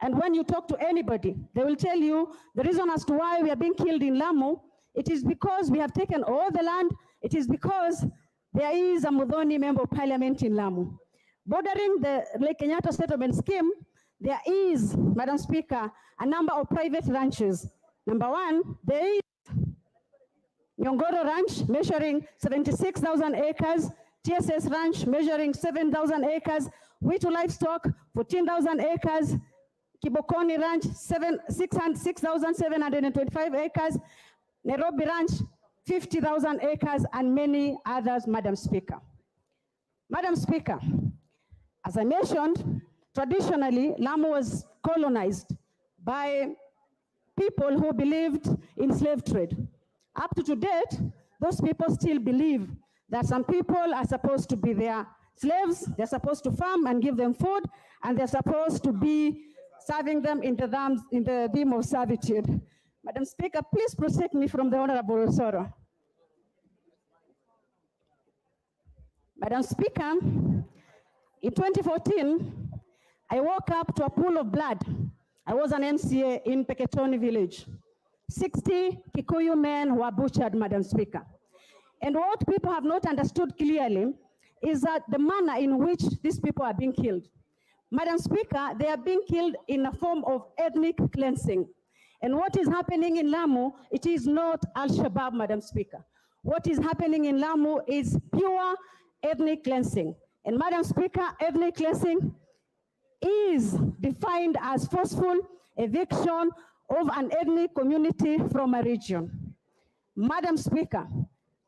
and when you talk to anybody, they will tell you the reason as to why we are being killed in Lamu, it is because we have taken all the land, it is because there is a Muthoni member of parliament in Lamu. Bordering the Lake Kenyatta settlement scheme, there is, Madam Speaker, a number of private ranches. Number one, there is Nyongoro Ranch, measuring 76,000 acres, TSS Ranch, measuring 7,000 acres, Witu Livestock, 14,000 acres, Kibokoni Ranch, 6,725 acres, Nairobi Ranch, 50,000 acres, and many others, Madam Speaker. Madam Speaker, as I mentioned, traditionally, Lamu was colonized by people who believed in slave trade. Up to date, those people still believe that some people are supposed to be their slaves, they're supposed to farm and give them food, and they're supposed to be serving them in the theme of servitude. Madam Speaker, please protect me from the Honorable Osoro. Madam Speaker, in 2014, I woke up to a pool of blood. I was an MCA in Peketoni village. 60 Kikuyu men were butchered, Madam Speaker. And what people have not understood clearly is that the manner in which these people are being killed. Madam Speaker, they are being killed in a form of ethnic cleansing. And what is happening in Lamu, it is not Al-Shabaab, Madam Speaker. What is happening in Lamu is pure ethnic cleansing. And Madam Speaker, ethnic cleansing is defined as forceful eviction of an ethnic community from a region. Madam Speaker,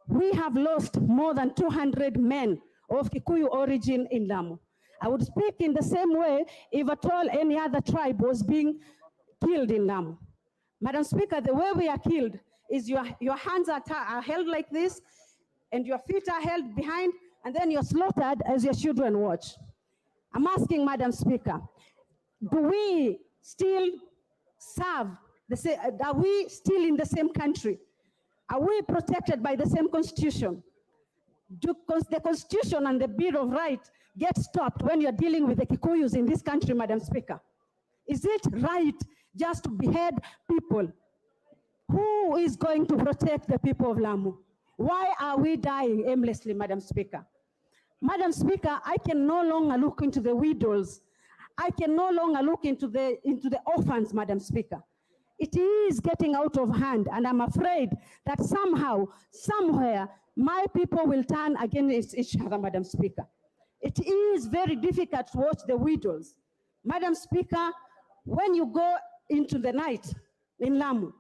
we have lost more than 200 men of Kikuyu origin in Lamu. I would speak in the same way if at all any other tribe was being killed in Lamu. Madam Speaker, the way we are killed is your hands are held like this and your feet are held behind and then you're slaughtered as your children watch. I'm asking, Madam Speaker, do we still serve the same, are we still in the same country? Are we protected by the same constitution? Do the constitution and the Bill of Rights get stopped when you're dealing with the Kikuyus in this country, Madam Speaker? Is it right just to behead people? Who is going to protect the people of Lamu? Why are we dying aimlessly, Madam Speaker? Madam Speaker, I can no longer look into the widows. I can no longer look into the orphans, Madam Speaker. It is getting out of hand, and I'm afraid that somehow, somewhere, my people will turn against each other, Madam Speaker. It is very difficult to watch the widows. Madam Speaker, when you go into the night in Lamu,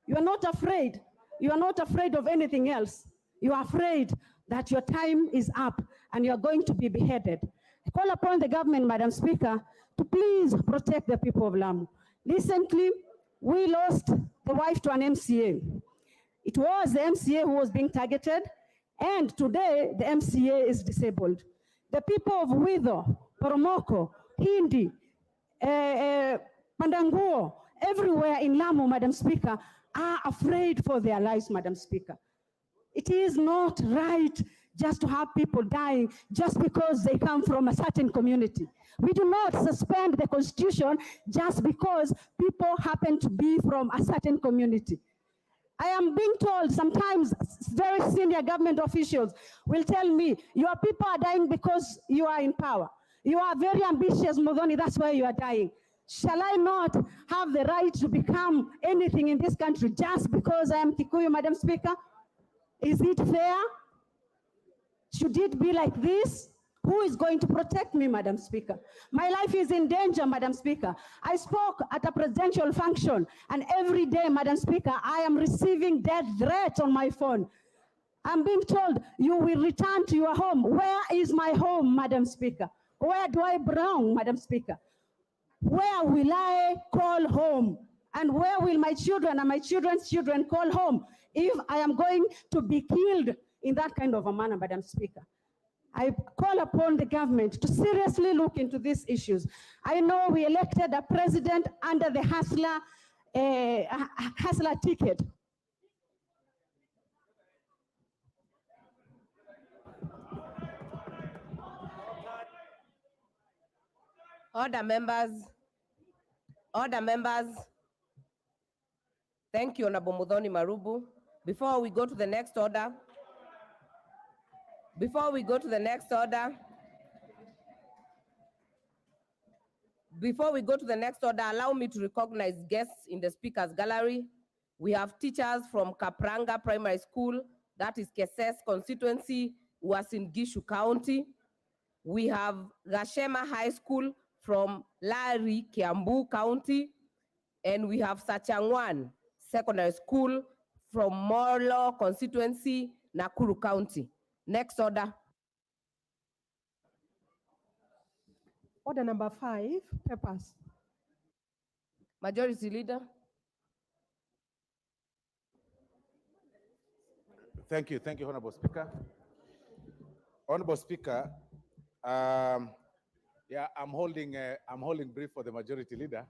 you are not afraid. You are not afraid of anything else. You are afraid that your time is up and you are going to be beheaded. I call upon the government, Madam Speaker, to please protect the people of Lamu. Recently, we lost the wife to an MCA. It was the MCA who was being targeted, and today the MCA is disabled. The people of Wido, Poromoko, Hindi, Pandanguo, everywhere in Lamu, Madam Speaker, are afraid for their lives, Madam Speaker. It is not right just to have people dying just because they come from a certain community. We do not suspend the constitution just because people happen to be from a certain community. I am being told sometimes very senior government officials will tell me, your people are dying because you are in power. You are very ambitious, Modoni, that's why you are dying. Shall I not have the right to become anything in this country just because I am Kikuyu, Madam Speaker? Is it fair? Should it be like this? Who is going to protect me, Madam Speaker? My life is in danger, Madam Speaker. I spoke at a presidential function, and every day, Madam Speaker, I am receiving death threats on my phone. I'm being told, you will return to your home. Where is my home, Madam Speaker? Where do I belong, Madam Speaker? Where will I call home? And where will my children and my children's children call home if I am going to be killed in that kind of a manner, Madam Speaker? I call upon the government to seriously look into these issues. I know we elected a president under the hustler ticket. Order, members. Order, members. Thank you, Honorable Muthoni Marubu. Before we go to the next order, allow me to recognize guests in the speakers gallery. We have teachers from Kapranga Primary School, that is Keses constituency, Uasin Gishu County. We have Gashema High School from Lari, Kiambu County. And we have Sachangwan Secondary School from Molo constituency, Nakuru County. Next order. Order number 5, papers. Majority Leader. Thank you, Honorable Speaker. Honorable Speaker, I'm holding brief for the Majority Leader.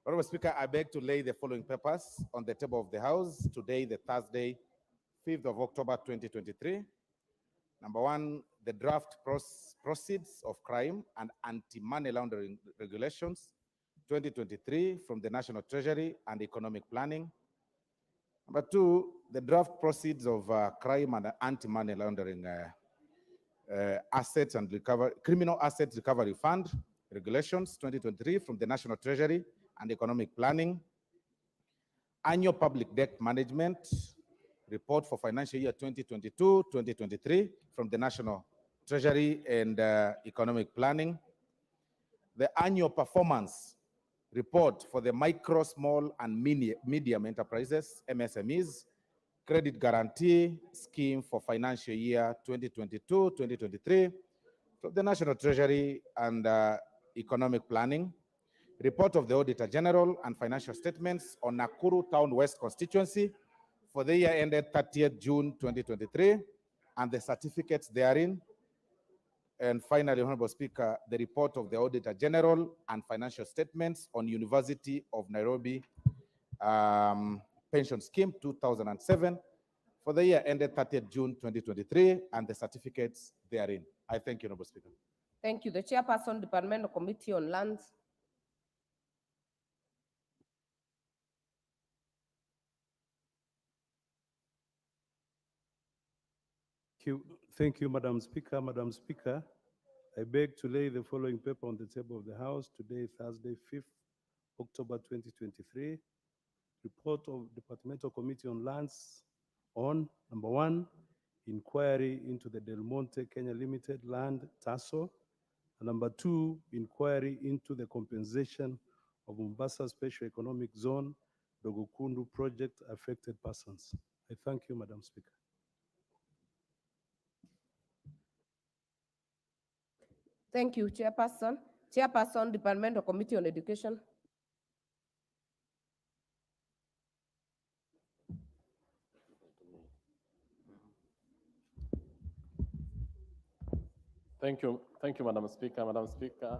Honorable Speaker, I beg to lay the following papers on the table of the House today, the Thursday, 5th of October, 2023. Number one, the draft proceeds of crime and anti-money laundering regulations 2023 from the National Treasury and Economic Planning. Number two, the draft proceeds of crime and anti-money laundering assets and criminal assets recovery fund regulations 2023 from the National Treasury and Economic Planning. Annual public debt management report for financial year 2022-2023 from the National Treasury and Economic Planning. The annual performance report for the micro, small, and medium enterprises, MSMEs, credit guarantee scheme for financial year 2022-2023 from the National Treasury and Economic Planning. Report of the Auditor General and financial statements on Nakuru Town West constituency for the year ended 30th June 2023 and the certificates therein. And finally, Honorable Speaker, the report of the Auditor General and financial statements on University of Nairobi Pension Scheme 2007 for the year ended 30th June 2023 and the certificates therein. I thank you, Honorable Speaker. Thank you. The Chairperson, Departmental Committee on Lands. Thank you, Madam Speaker. Madam Speaker, I beg to lay the following paper on the table of the House today, Thursday, 5th October 2023. Report of Departmental Committee on Lands on, number one, inquiry into the Del Monte Kenya Limited land TASO. And number two, inquiry into the compensation of Mombasa Special Economic Zone Dogokundu project affected persons. I thank you, Madam Speaker. Thank you, Chairperson. Chairperson, Departmental Committee on Education. Thank you, Madam Speaker. Madam Speaker,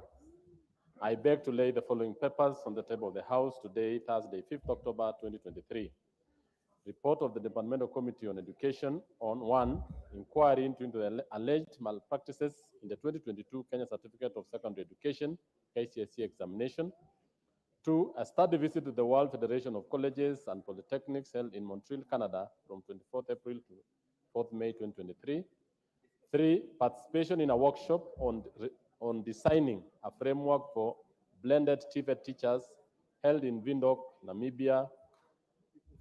I beg to lay the following papers on the table of the House today, Thursday, 5th October 2023. Report of the Departmental Committee on Education on one, inquiry into the alleged malpractices in the 2022 Kenya Certificate of Secondary Education, KCSE examination. Two, a study visit to the World Federation of Colleges and Polytechnics held in Montreal, Canada from 24th April to 4th May 2023. Three, participation in a workshop on designing a framework for blended TVET teachers held in Windhoek, Namibia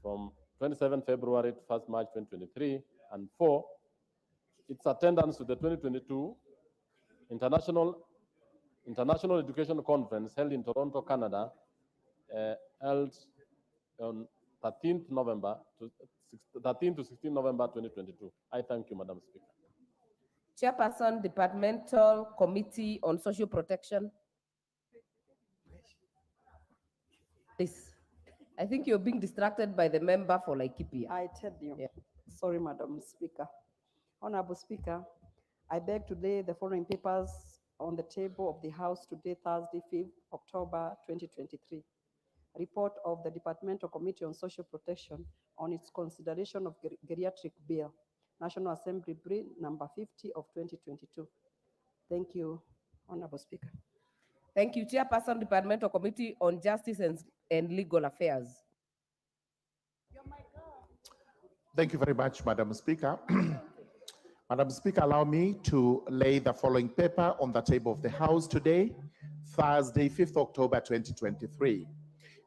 from 27 February to 1st March 2023. And four, its attendance to the 2022 International Education Conference held in Toronto, Canada, held on 13th November to 13 to 16 November 2022. I thank you, Madam Speaker. Chairperson, Departmental Committee on Social Protection. Please. I think you're being distracted by the member for Laikipia. I tell you. Yeah. Sorry, Madam Speaker. Honorable Speaker, I beg to lay the following papers on the table of the House today, Thursday, 5th October 2023. Report of the Departmental Committee on Social Protection on its consideration of geriatric bill, National Assembly Bill number 50 of 2022. Thank you, Honorable Speaker. Thank you, Chairperson, Departmental Committee on Justice and Legal Affairs. Thank you very much, Madam Speaker. Madam Speaker, allow me to lay the following paper on the table of the House today, Thursday, 5th October 2023.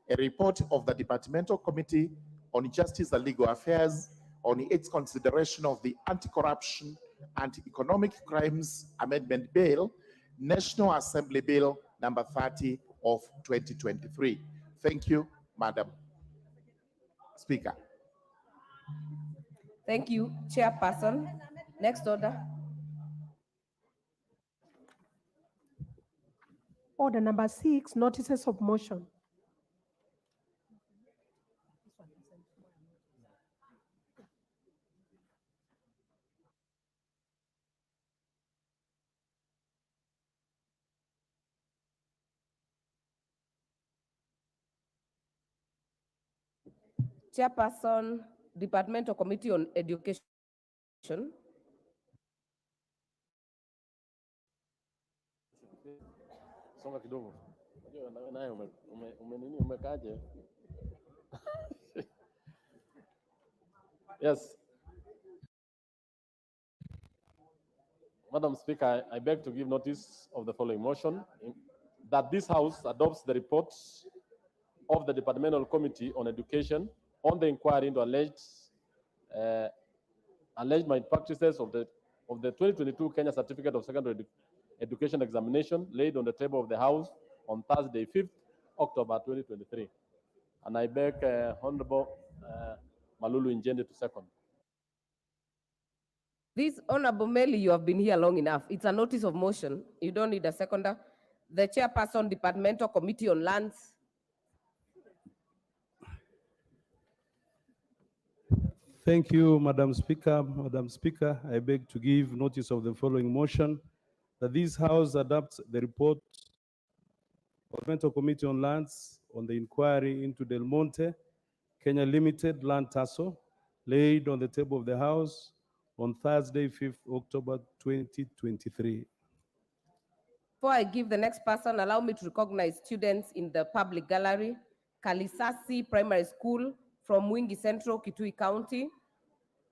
A report of the Departmental Committee on Justice and Legal Affairs on its consideration of the Anti-Corruption and Economic Crimes Amendment Bill, National Assembly Bill number 30 of 2023. Thank you, Madam Speaker. Thank you, Chairperson. Next order. Order number 6, notices of motion. Chairperson, Departmental Committee on Education. songa kidogo. Unajua naye umekaje? Yes. Madam Speaker, I beg to give notice of the following motion that this House adopts the report of the Departmental Committee on Education on the inquiry into alleged malpractices of the 2022 Kenya Certificate of Secondary Education Examination laid on the table of the House on Thursday, 5th October 2023. And I beg Honorable Malulu Njende to second. This Honorable Meli, you have been here long enough. It's a notice of motion. You don't need a seconder. The chairperson, Departmental Committee on Lands. Thank you, Madam Speaker. Madam Speaker, I beg to give notice of the following motion that this House adopts the report of the Departmental Committee on Lands on the inquiry into Del Monte, Kenya Limited Land Tasso, laid on the table of the House on Thursday, 5th October 2023. Before I give the next person, allow me to recognize students in the public gallery. Kalisasi Primary School from Mwingi Central, Kitui County.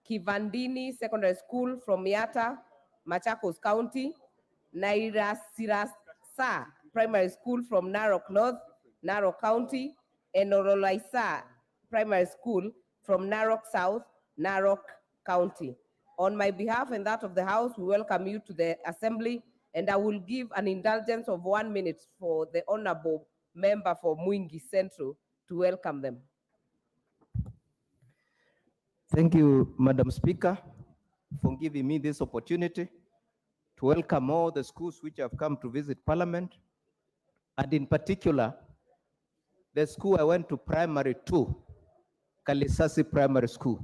Kivandini Secondary School from Miata, Machakos County. Naira Sirasa Primary School from Narok North, Narok County. And Orolaisa Primary School from Narok South, Narok County. On my behalf and that of the House, we welcome you to the Assembly, and I will give an indulgence of 1 minute for the Honorable Member for Mwingi Central to welcome them. Thank you, Madam Speaker, for giving me this opportunity to welcome all the schools which have come to visit Parliament, and in particular, the school I went to primary 2, Kalisasi Primary School,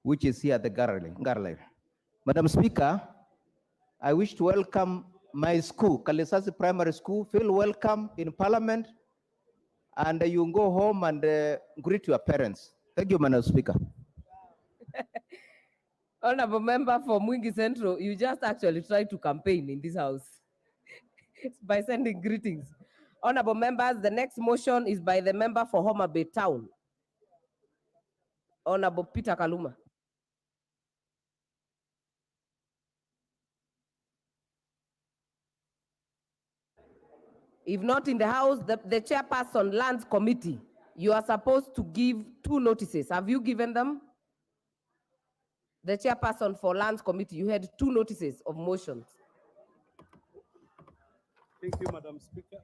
which is here at the gallery. Madam Speaker, I wish to welcome my school, Kalisasi Primary School. Feel welcome in Parliament, and you go home and greet your parents. Thank you, Madam Speaker. Honorable Member for Mwingi Central, you just actually tried to campaign in this House by sending greetings. Honorable members, the next motion is by the member for Homa Bay Town, Honorable Peter Kaluma. If not in the House, the chairperson, Lands Committee, you are supposed to give 2 notices. Have you given them? The chairperson for Lands Committee, you had 2 notices of motions. Thank you, Madam Speaker.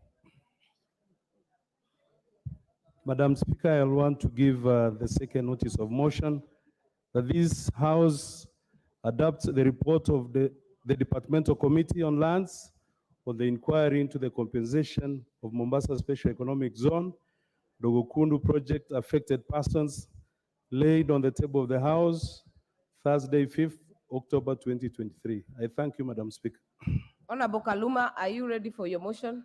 Madam Speaker, I want to give the second notice of motion that this House adopts the report of the Departmental Committee on Lands on the inquiry into the compensation of Mombasa Special Economic Zone, Dogokundu project affected persons, laid on the table of the House, Thursday, 5th October 2023. I thank you, Madam Speaker. Honorable Kaluma, are you ready for your motion?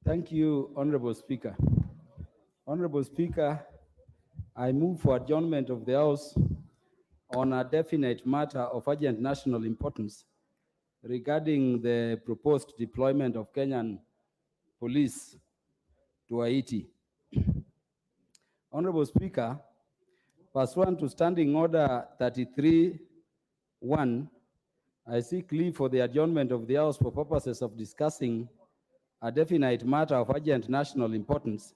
Thank you, Honorable Speaker. Honorable Speaker, I move for adjournment of the House on a definite matter of urgent national importance regarding the proposed deployment of Kenyan police to Haiti. Honorable Speaker, pursuant to Standing Order 33-1, I seek leave for the adjournment of the House for purposes of discussing a definite matter of urgent national importance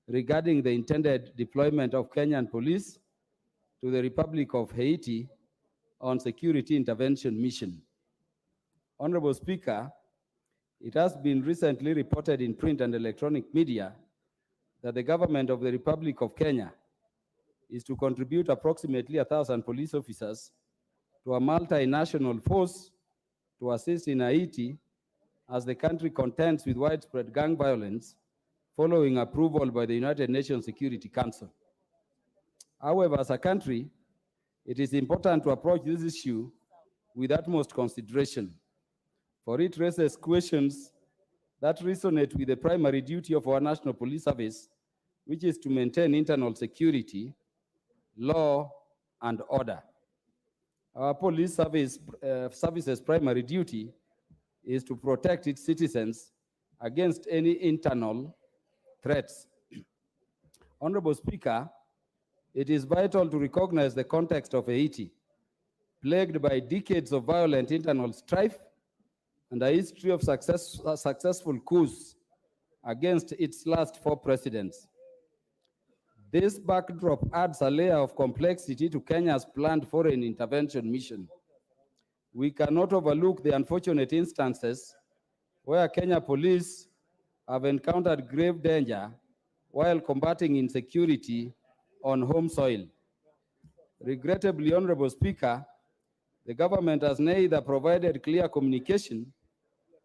regarding the intended deployment of Kenyan police to the Republic of Haiti on security intervention mission. Honorable Speaker, it has been recently reported in print and electronic media that the government of the Republic of Kenya is to contribute approximately 1,000 police officers to a multinational force to assist in Haiti as the country contends with widespread gang violence following approval by the United Nations Security Council. However, as a country, it is important to approach this issue with utmost consideration, for it raises questions that resonate with the primary duty of our National Police Service, which is to maintain internal security, law, and order. Our police service's primary duty is to protect its citizens against any internal threats. Honorable Speaker, it is vital to recognize the context of Haiti, plagued by decades of violent internal strife and a history of successful coups against its last 4 presidents. This backdrop adds a layer of complexity to Kenya's planned foreign intervention mission. We cannot overlook the unfortunate instances where Kenya police have encountered grave danger while combating insecurity on home soil. Regrettably, Honorable Speaker, the government has neither provided clear communication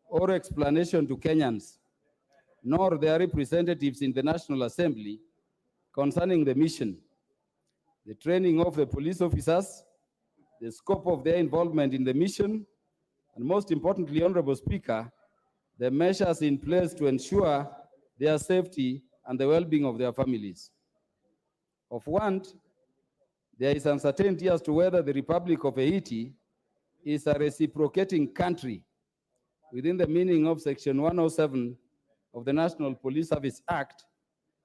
or explanation to Kenyans, nor their representatives in the National Assembly concerning the mission, the training of the police officers, the scope of their involvement in the mission, and most importantly, Honorable Speaker, the measures in place to ensure their safety and the well-being of their families. Of want, there is uncertainty as to whether the Republic of Haiti is a reciprocating country within the meaning of Section 107 of the National Police Service Act,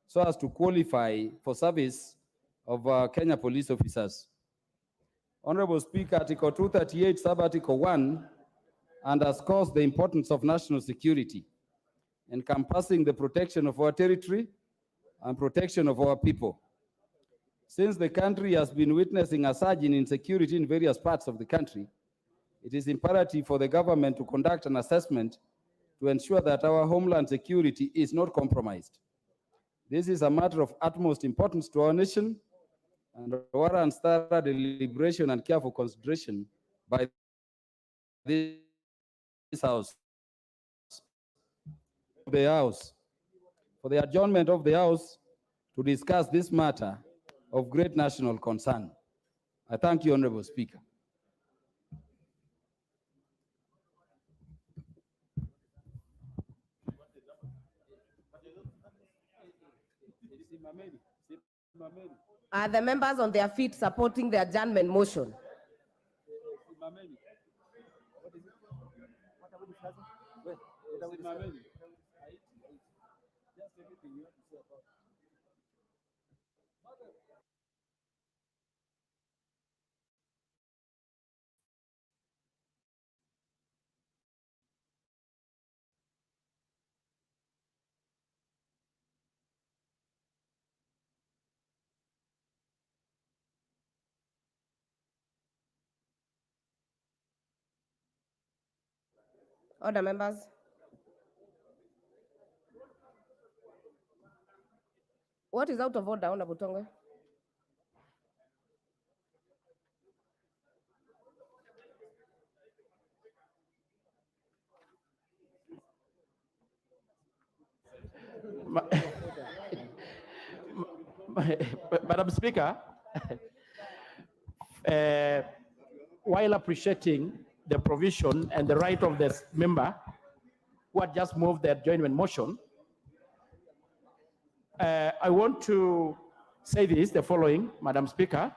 so as to qualify for service of Kenya police officers. Honorable Speaker, Article 238, Sub-Article 1 underscores the importance of national security, encompassing the protection of our territory and protection of our people. Since the country has been witnessing a surge in insecurity in various parts of the country, it is imperative for the government to conduct an assessment to ensure that our homeland security is not compromised. This is a matter of utmost importance to our nation and warrants thorough deliberation and careful consideration by this House. For the adjournment of the House to discuss this matter of great national concern. I thank you, Honorable Speaker. Are the members on their feet supporting the adjournment motion? Order, members. What is out of order, Honorable Tonge? Madam Speaker, while appreciating the provision and the right of the member who had just moved the adjournment motion, I want to say the following, Madam Speaker.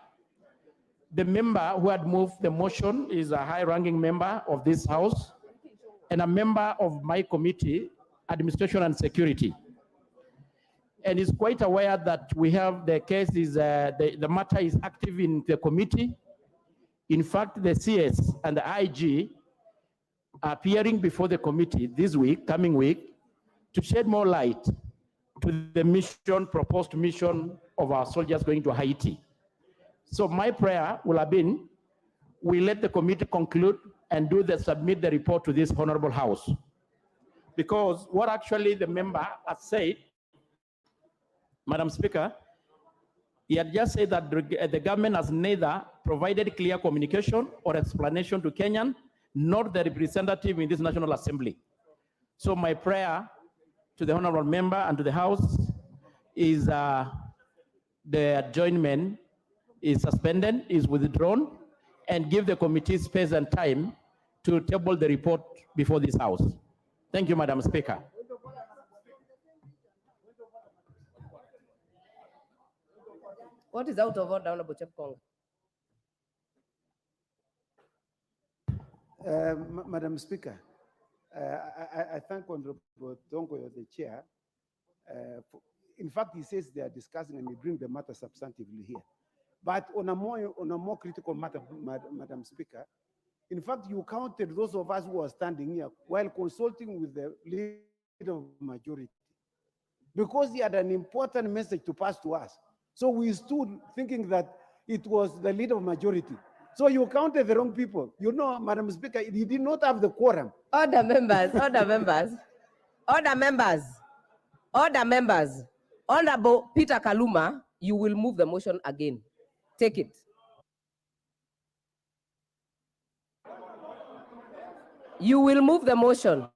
The member who had moved the motion is a high-ranking member of this House and a member of my committee, Administration and Security. And is quite aware that we have the case is, the matter is active in the committee. In fact, the CS and the IG are appearing before the committee this week, coming week, to shed more light to the mission, proposed mission of our soldiers going to Haiti. So my prayer will have been, we let the committee conclude and submit the report to this honorable House. Because what actually the member has said, Madam Speaker, he had just said that the government has neither provided clear communication or explanation to Kenyan, nor the representative in this National Assembly. So my prayer to the honorable member and to the House is the adjournment is suspended, is withdrawn, and give the committee space and time to table the report before this House. Thank you, Madam Speaker. What is out of order, Honorable Chepkonga? Madam Speaker, I thank Honorable Tongo, the chair. In fact, he says they are discussing and we bring the matter substantively here. But on a more critical matter, Madam Speaker, in fact, you counted those of us who are standing here while consulting with the leader of majority, because he had an important message to pass to us. So we stood thinking that it was the leader of majority. So you counted the wrong people. You know, Madam Speaker, he did not have the quorum. Order members, order members, order members, order members. Honorable Peter Kaluma, you will move the motion again. Take it. You will move the motion.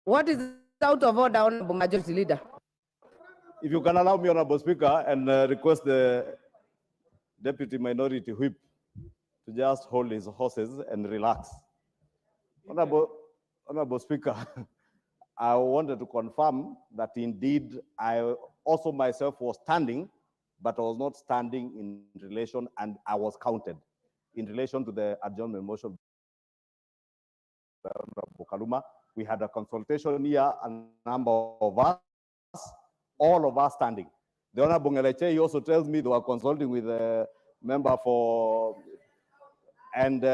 What is out of order, Honorable Majority Leader? If you can allow me, Honorable Speaker, and request the Deputy Minority Whip to just hold his horses and relax. Honorable Speaker, I wanted to confirm that indeed I also myself was standing, but I was not standing in relation, and I was counted in relation to the adjournment motion. Kaluma. We had a consultation here, a number of us, all of us standing. The Honorable Ngeleche also tells me they were consulting with a member for, and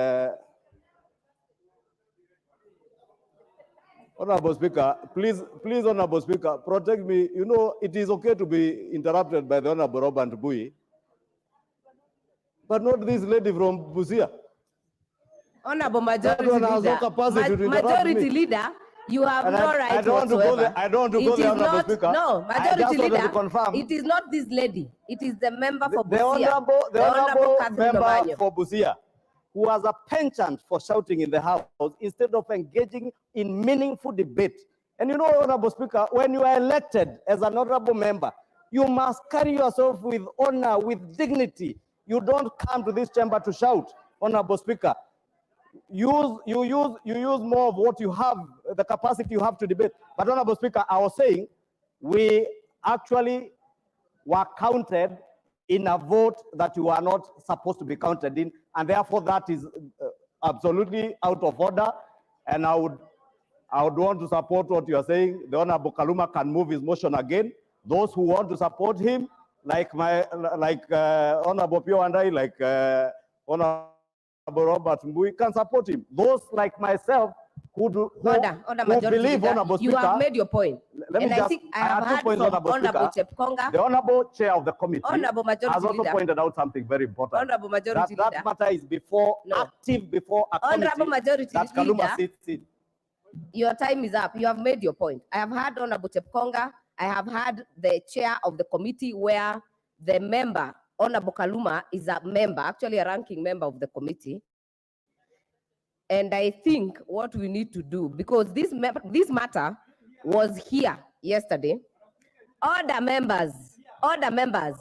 Honorable Speaker, please, Honorable Speaker, protect me. You know, it is okay to be interrupted by the Honorable Robert Bui, but not this lady from Busia. Honorable Majority Leader, Majority Leader, you have and no I right don't want to go there. I don't want to go there, Honorable Speaker. No, I Majority just wanted Leader, to confirm. it is not this lady. It is the member for The Busia. honorable Catherine member Omanyo. for Busia, who has a penchant for shouting in the House instead of engaging in meaningful debate. And you know, Honorable Speaker, when you are elected as an honorable member, you must carry yourself with honor, with dignity. You don't come to this chamber to shout, Honorable Speaker. You use more of what you have, the capacity you have to debate. But Honorable Speaker, I was saying, we actually were counted in a vote that you are not supposed to be counted in, and therefore that is absolutely out of order. And I would want to support what you are saying. The Honorable Kaluma can move his motion again. Those who want to support him, like Honorable Pio and I, like Honorable Robert Mbui, can support him. Those like myself who believe, Honorable Speaker, you have made your point. Let me and just, I think I have heard from Honorable Chepkonga. The Honorable Chair of the committee Honorable Majority has also Leader. pointed out something very important. Honorable Majority that Leader. matter is active before a committee Honorable Majority that Kaluma Leader. sits in. Your time is up. You have made your point. I have heard Honorable Chepkonga. I have heard the chair of the committee where the member, Honorable Kaluma, is a member, actually a ranking member of the committee. And I think what we need to do, because this matter was here yesterday, order members, order members,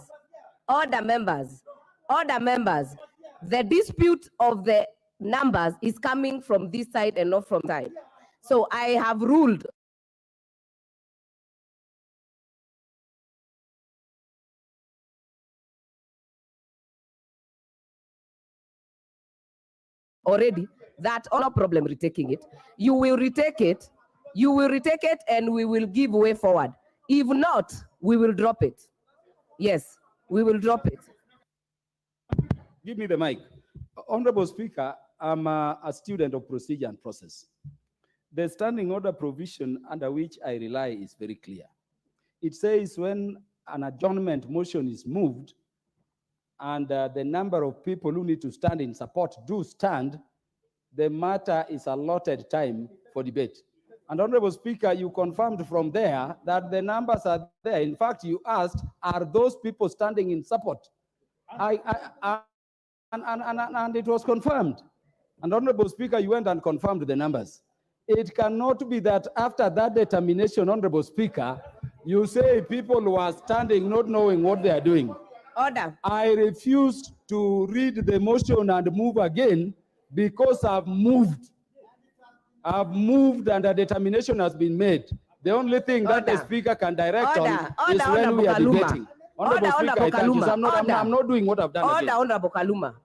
order members, order members. The dispute of the numbers is coming from this side and not from side. So I have ruled already that no problem retaking it. You will retake it, and we will give way forward. If not, we will drop it. Yes, we will drop it. Give me the mic. Honorable Speaker, I'm a student of procedure and process. The standing order provision under which I rely is very clear. It says when an adjournment motion is moved and the number of people who need to stand in support do stand, the matter is allotted time for debate. And Honorable Speaker, you confirmed from there that the numbers are there. In fact, you asked, are those people standing in support? And it was confirmed. And Honorable Speaker, you went and confirmed the numbers. It cannot be that after that determination, Honorable Speaker, you say people who are standing not knowing what they are doing. Order. I refuse to read the motion and move again because I've moved. I've moved and a determination has been made. The only thing that the Order. speaker can direct on is Order, when we are Honorable debating. Honorable Order, Speaker, I Honorable thank you. So Kaluma. I'm not doing what I've done Order, again. Honorable Kaluma.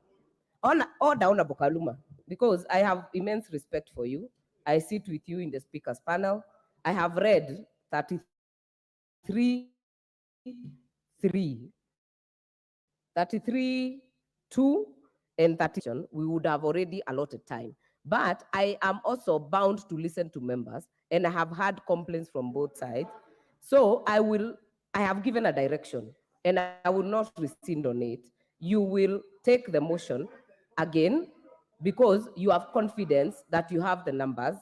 Order, Honorable Kaluma. Because I have immense respect for you. I sit with you in the speaker's panel. I have read 33, 2, and 30. We would have already allotted time. But I am also bound to listen to members, and I have had complaints from both sides. So I have given a direction, and I will not rescind on it. You will take the motion again because you have confidence that you have the numbers.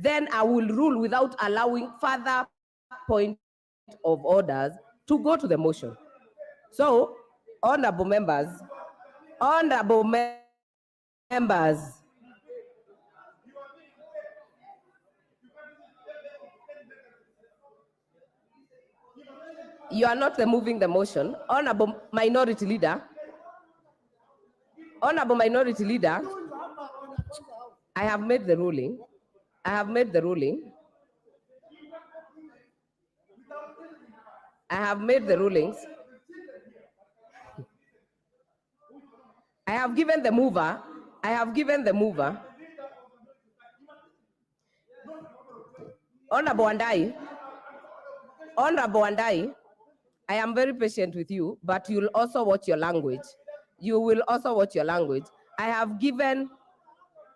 Then I will rule without allowing further point of orders to go to the motion. So, honorable members, you are not moving the motion. Honorable Minority Leader, I have made the ruling. I have made the ruling. I have made the rulings. I have given the mover. Honorable Andai, I am very patient with you, but you'll also watch your language. You will also watch your language. I have given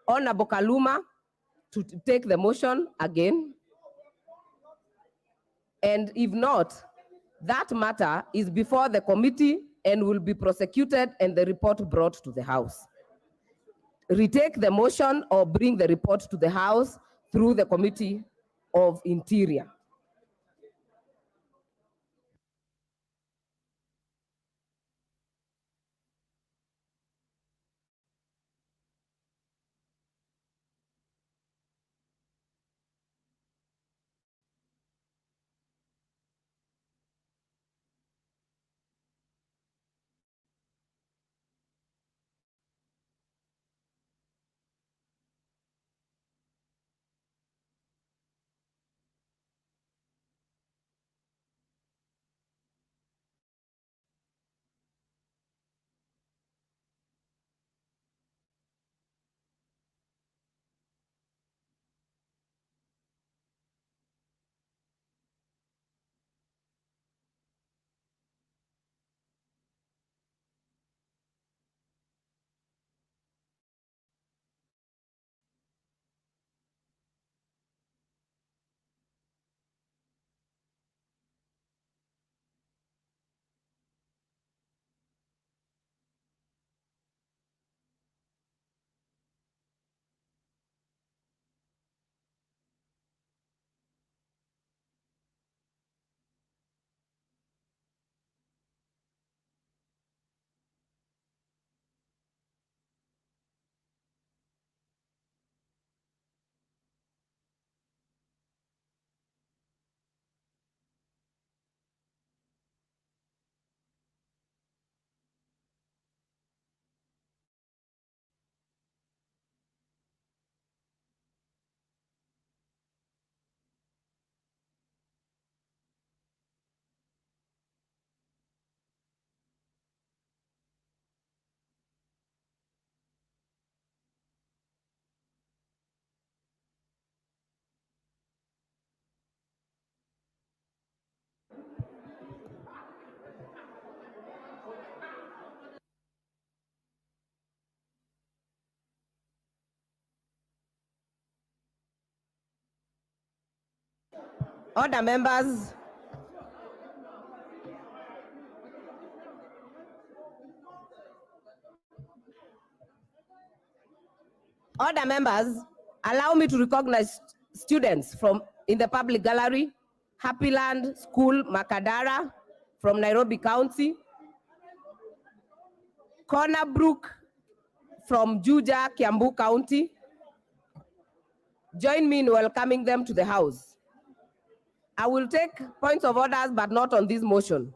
Honorable Kaluma to take the motion again. And if not, that matter is before the committee and will be prosecuted and the report brought to the House. Retake the motion or bring the report to the House through the Committee of Interior. Order, members. Order, members. Allow me to recognize students from in the public gallery, Happyland School, Makadara, from Nairobi County, Corner Brook from Juja, Kiambu County. Join me in welcoming them to the House. I will take points of orders, but not on this motion.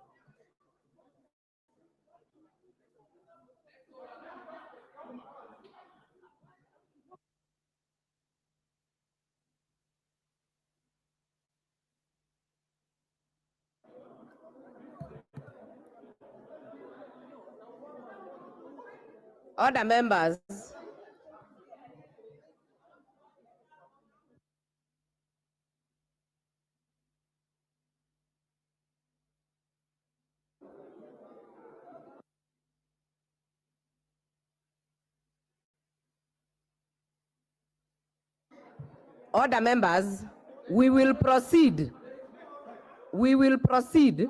Order, members. Order, members. We will proceed. We will proceed.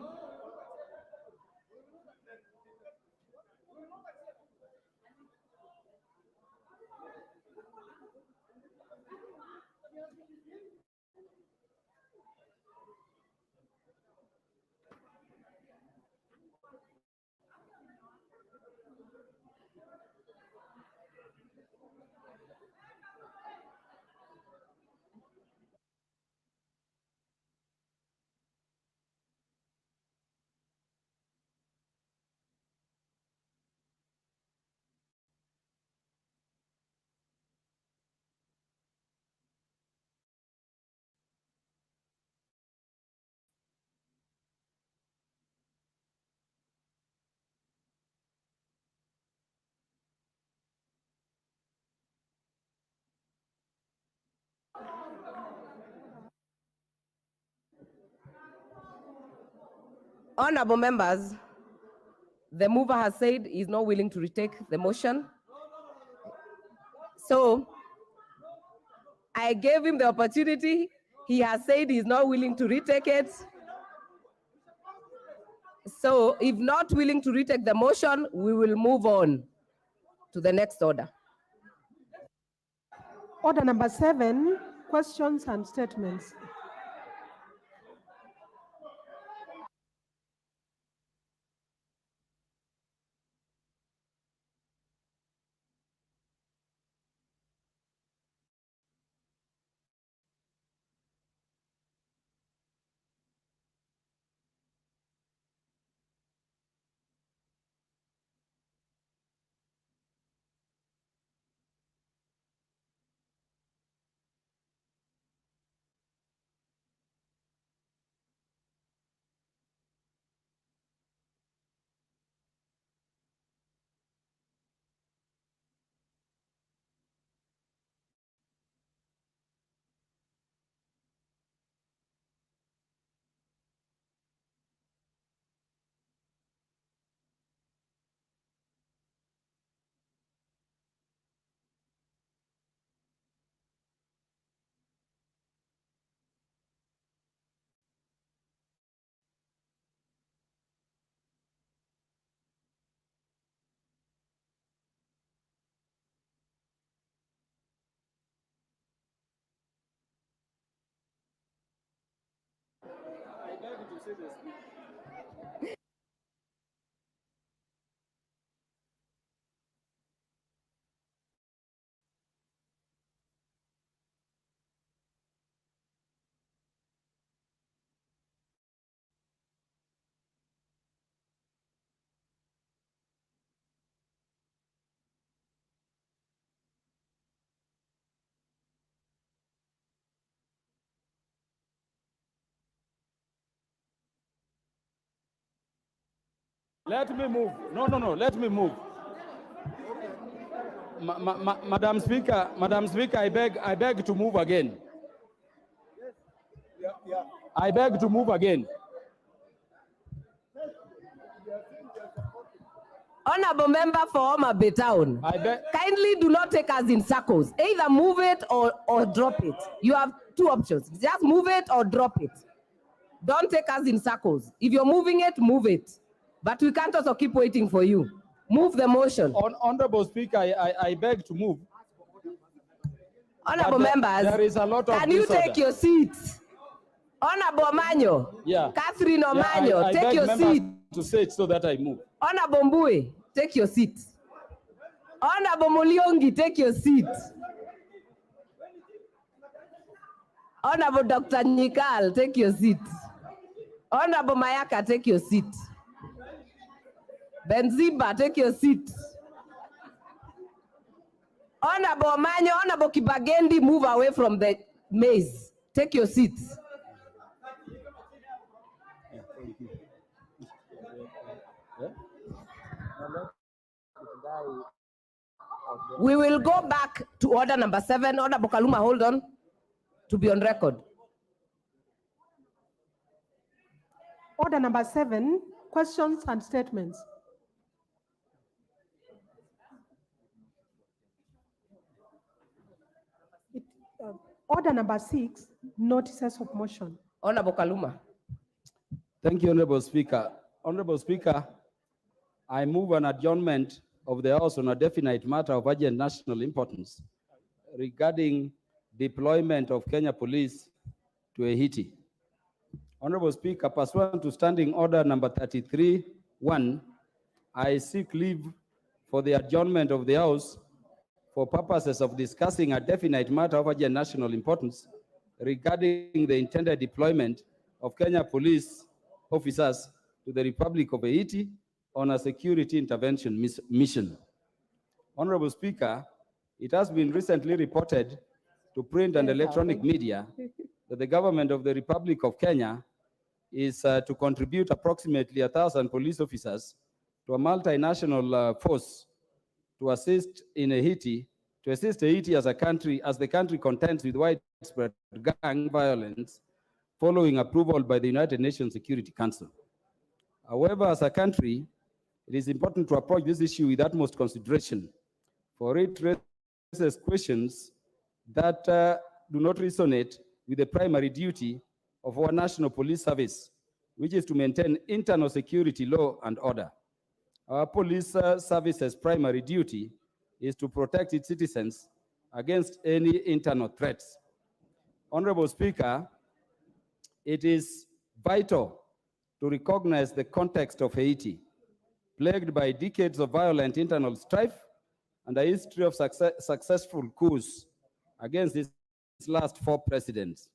Honorable members, the mover has said he's not willing to retake the motion. So I gave him the opportunity. He has said he's not willing to retake it. So if not willing to retake the motion, we will move on to the next order. Order number 7, questions and statements. Let me move. No, let me move. Madam Speaker, I beg to move again. I beg to move again. Honorable member for Homa Bay Town, kindly do not take us in circles. Either move it or drop it. You have two options. Just move it or drop it. Don't take us in circles. If you're moving it, move it. But we can't also keep waiting for you. Move the motion. Honorable Speaker, I beg to move. Honorable members, there is a lot of can you disorder. take your seats? Honorable Omanyo, Yeah. Catherine Omanyo, I take beg your members seat. to sit so that I move. Honorable Mbue, take your seat. Honorable Muliongi, take your seat. Honorable Dr. Nikal, take your seat. Honorable Mayaka, take your seat. Benziba, take your seat. Honorable Omanyo, Honorable Kibagendi, move away from the maze. Take your seats. We will go back to order number 7. Order Bokaluma, hold on, to be on record. Order number 7, questions and statements. Order number 6, notices of motion. Order Bokaluma. Thank you, Honorable Speaker. Honorable Speaker, I move an adjournment of the House on a definite matter of urgent national importance regarding deployment of Kenya Police to Haiti. Honorable Speaker, pursuant to Standing Order number 33-1, I seek leave for the adjournment of the House for purposes of discussing a definite matter of urgent national importance regarding the intended deployment of Kenya Police officers to the Republic of Haiti on a security intervention mission. Honorable Speaker, it has been recently reported to print and electronic media that the government of the Republic of Kenya is to contribute approximately 1,000 police officers to a multinational force to assist in Haiti, to assist Haiti as the country contends with widespread gang violence following approval by the United Nations Security Council. However, as a country, it is important to approach this issue with utmost consideration, for it raises questions that do not resonate with the primary duty of our National Police Service, which is to maintain internal security, law, and order. Our police service's primary duty is to protect its citizens against any internal threats. Honorable Speaker, it is vital to recognize the context of Haiti, plagued by decades of violent internal strife and a history of successful coups against its last 4 presidents.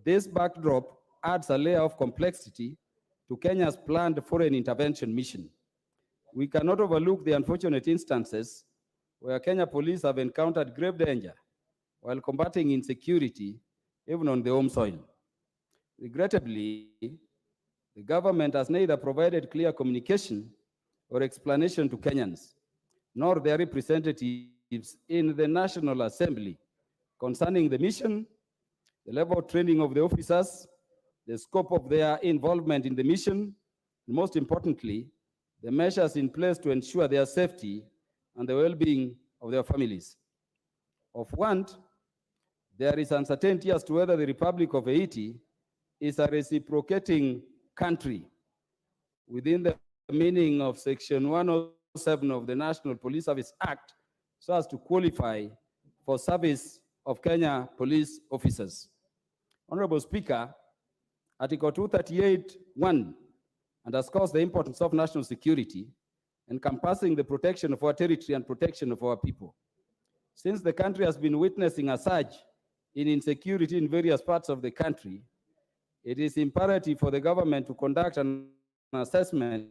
This backdrop adds a layer of complexity to Kenya's planned foreign intervention mission. We cannot overlook the unfortunate instances where Kenya police have encountered grave danger while combating insecurity, even on their home soil. Regrettably, the government has neither provided clear communication or explanation to Kenyans, nor their representatives in the National Assembly concerning the mission, the level of training of the officers, the scope of their involvement in the mission, and most importantly, the measures in place to ensure their safety and the well-being of their families. Of want, there is uncertainty as to whether the Republic of Haiti is a reciprocating country within the meaning of Section 107 of the National Police Service Act, so as to qualify for service of Kenya police officers. Honorable Speaker, Article 238(1) underscores the importance of national security, encompassing the protection of our territory and protection of our people. Since the country has been witnessing a surge in insecurity in various parts of the country, it is imperative for the government to conduct an assessment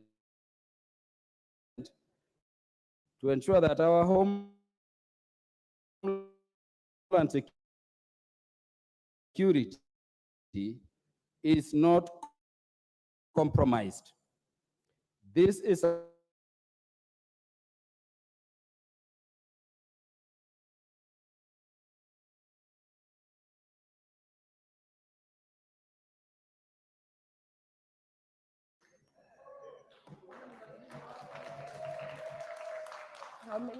to ensure that our homeland security is not compromised. This is a How many?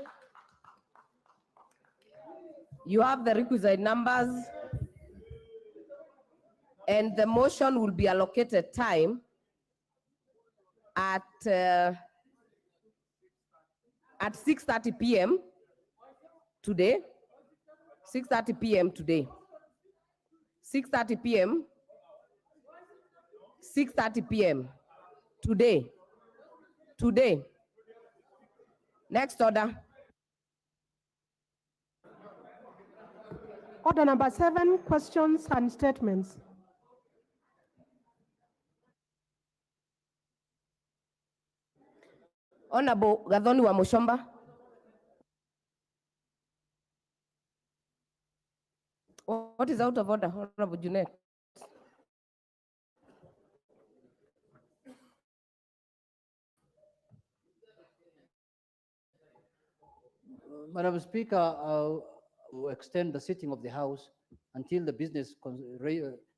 You have the requisite numbers, and the motion will be allocated time at 6:30 p.m. today. 6:30 p.m. today. 6:30 p.m. 6:30 p.m. today. Today. Next order. Order number 7, questions and statements. Honorable Gathoni wa Mushomba. What is out of order, Honorable Junet? Madam Speaker, will extend the sitting of the House until the business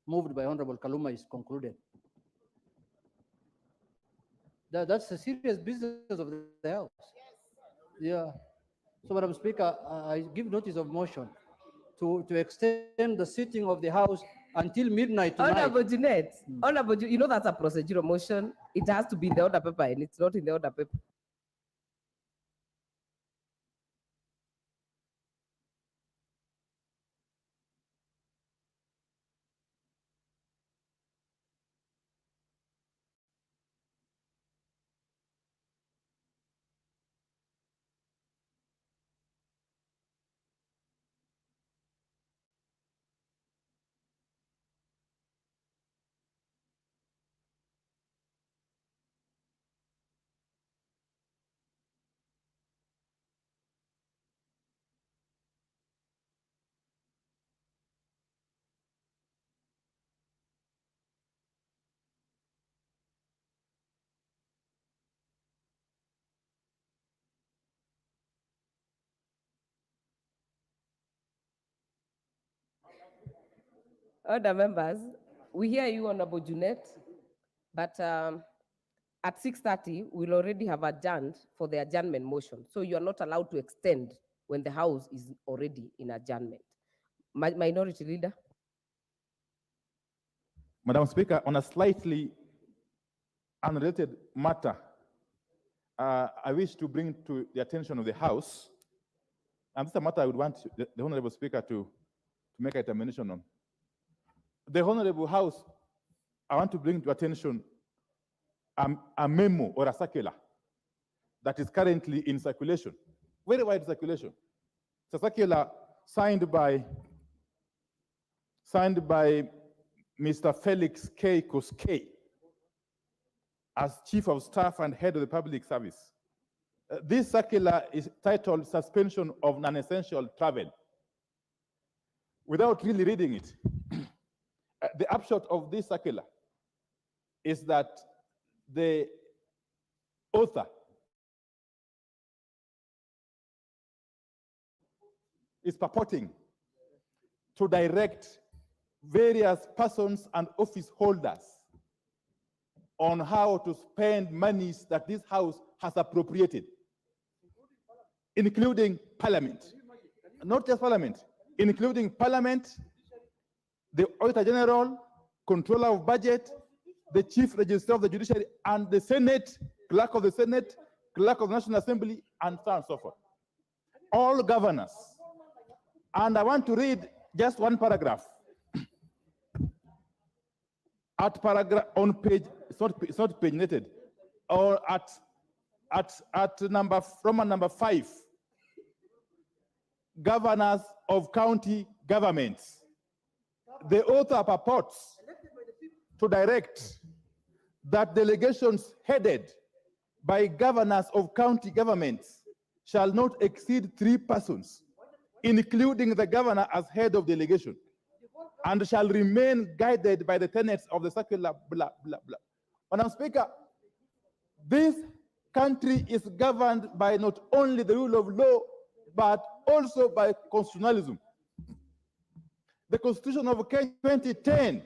moved by Honorable Kaluma is concluded. That's a serious business of the House. Yeah. So, Madam Speaker, I give notice of motion to extend the sitting of the House until midnight tonight. Honorable Jeanette, Honorable, you know that's a procedural motion. It has to be in the order paper, and it's not in the order paper. Other members, we hear you, Honorable Jeanette, but at 6:30, we'll already have adjourned for the adjournment motion. So you are not allowed to extend when the House is already in adjournment. Minority Leader. Madam Speaker, on a slightly unrelated matter, I wish to bring to the attention of the House, and this is a matter I would want the Honorable Speaker to make a determination on. The Honorable House, I want to bring to attention a memo or a circular that is currently in circulation, very wide circulation. It's a circular signed by Mr. Felix K. Koskei as Chief of Staff and Head of the Public Service. This circular is titled Suspension of Non-Essential Travel. Without really reading it, the upshot of this circular is that the author is purporting to direct various persons and office holders on how to spend monies that this House has appropriated, including Parliament. Not just Parliament, including Parliament, the Auditor General, Controller of Budget, the Chief Registrar of the Judiciary, and the Senate, Clerk of the Senate, Clerk of the National Assembly, and so on and so forth. All governors. And I want to read just one paragraph. At paragraph on page, it's not page netted, or at number Roman number 5, governors of county governments. The author purports to direct that delegations headed by governors of county governments shall not exceed 3 persons, including the governor as head of delegation, and shall remain guided by the tenets of the circular, blah, blah, blah. Madam Speaker, this country is governed by not only the rule of law, but also by constitutionalism. The Constitution of Kenya 2010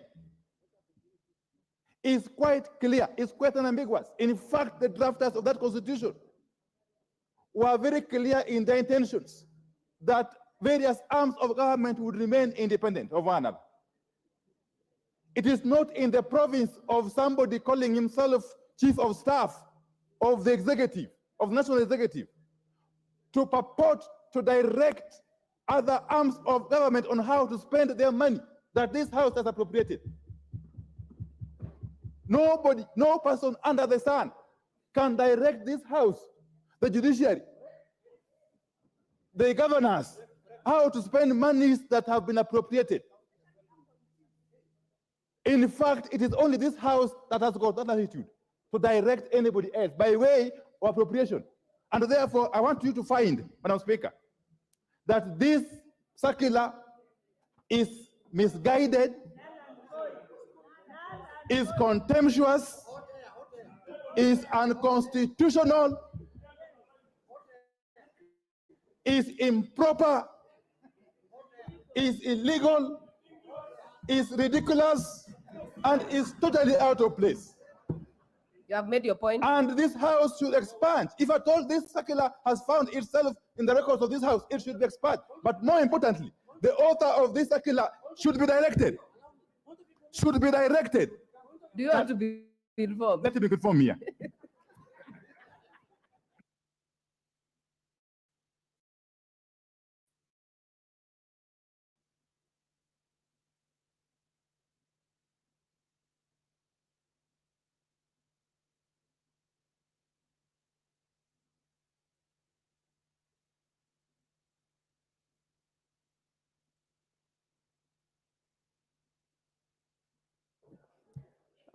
is quite clear, it's quite unambiguous. In fact, the drafters of that Constitution were very clear in their intentions that various arms of government would remain independent of one another. It is not in the province of somebody calling himself Chief of Staff of the executive, of national executive, to purport to direct other arms of government on how to spend their money that this House has appropriated. Nobody, no person under the sun can direct this House, the judiciary, the governors, how to spend monies that have been appropriated. In fact, it is only this House that has got that attitude to direct anybody else by way of appropriation. And therefore, I want you to find, Madam Speaker, that this circular is misguided, is contemptuous, is unconstitutional, is improper, is illegal, is ridiculous, and is totally out of place. You have made your point. And this house should expand. If at all this circular has found itself in the records of this house, it should be expanded. But more importantly, the author of this circular should be directed. Should be directed. Do you have to be informed? Let me confirm here.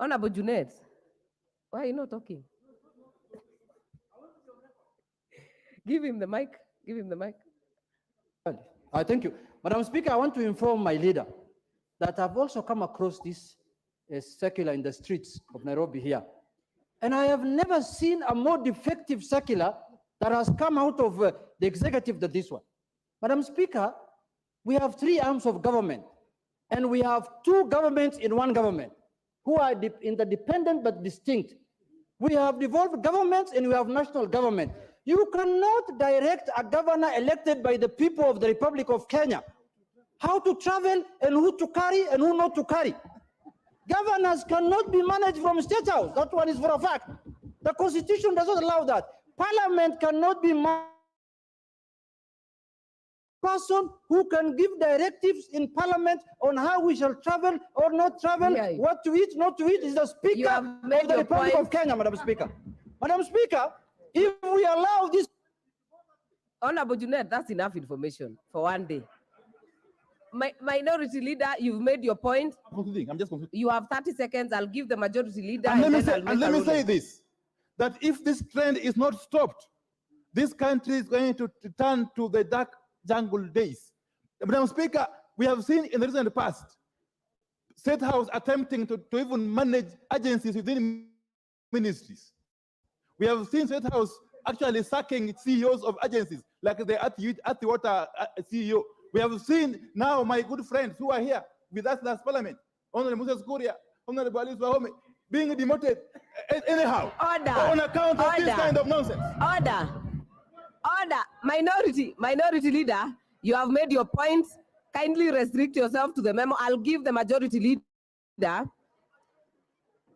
Honorable Junaid, why are you not talking? Give him the mic. Give him the mic. Thank you. Madam Speaker, I want to inform my leader that I've also come across this circular in the streets of Nairobi here. And I have never seen a more defective circular that has come out of the executive than this one. Madam Speaker, we have three arms of government, and we have two governments in one government who are interdependent but distinct. We have devolved governments and we have national government. You cannot direct a governor elected by the people of the Republic of Kenya how to travel and who to carry and who not to carry. Governors cannot be managed from State House. That one is for a fact. The Constitution does not allow that. Parliament cannot be managed. Person who can give directives in Parliament on how we shall travel or not travel, what to eat, not to eat, is the Speaker of the Republic of Kenya, Madam Speaker. Madam Speaker, if we allow this... Honorable Junaid, that's enough information for one day. Minority Leader, you've made your point. I'm just concluding. You have 30 seconds. I'll give the Majority Leader. And let me say this, that if this trend is not stopped, this country is going to turn to the dark jungle days. Madam Speaker, we have seen in the recent past, State House attempting to even manage agencies within ministries. We have seen State House actually sacking CEOs of agencies, like the Earth Water CEO. We have seen now my good friends who are here with us last Parliament, Honorable Moses Kuria, Honorable Alice Wahome, being demoted anyhow. Order. On account of this kind of nonsense. Order. Minority Leader, you have made your point. Kindly restrict yourself to the memo. I'll give the Majority Leader.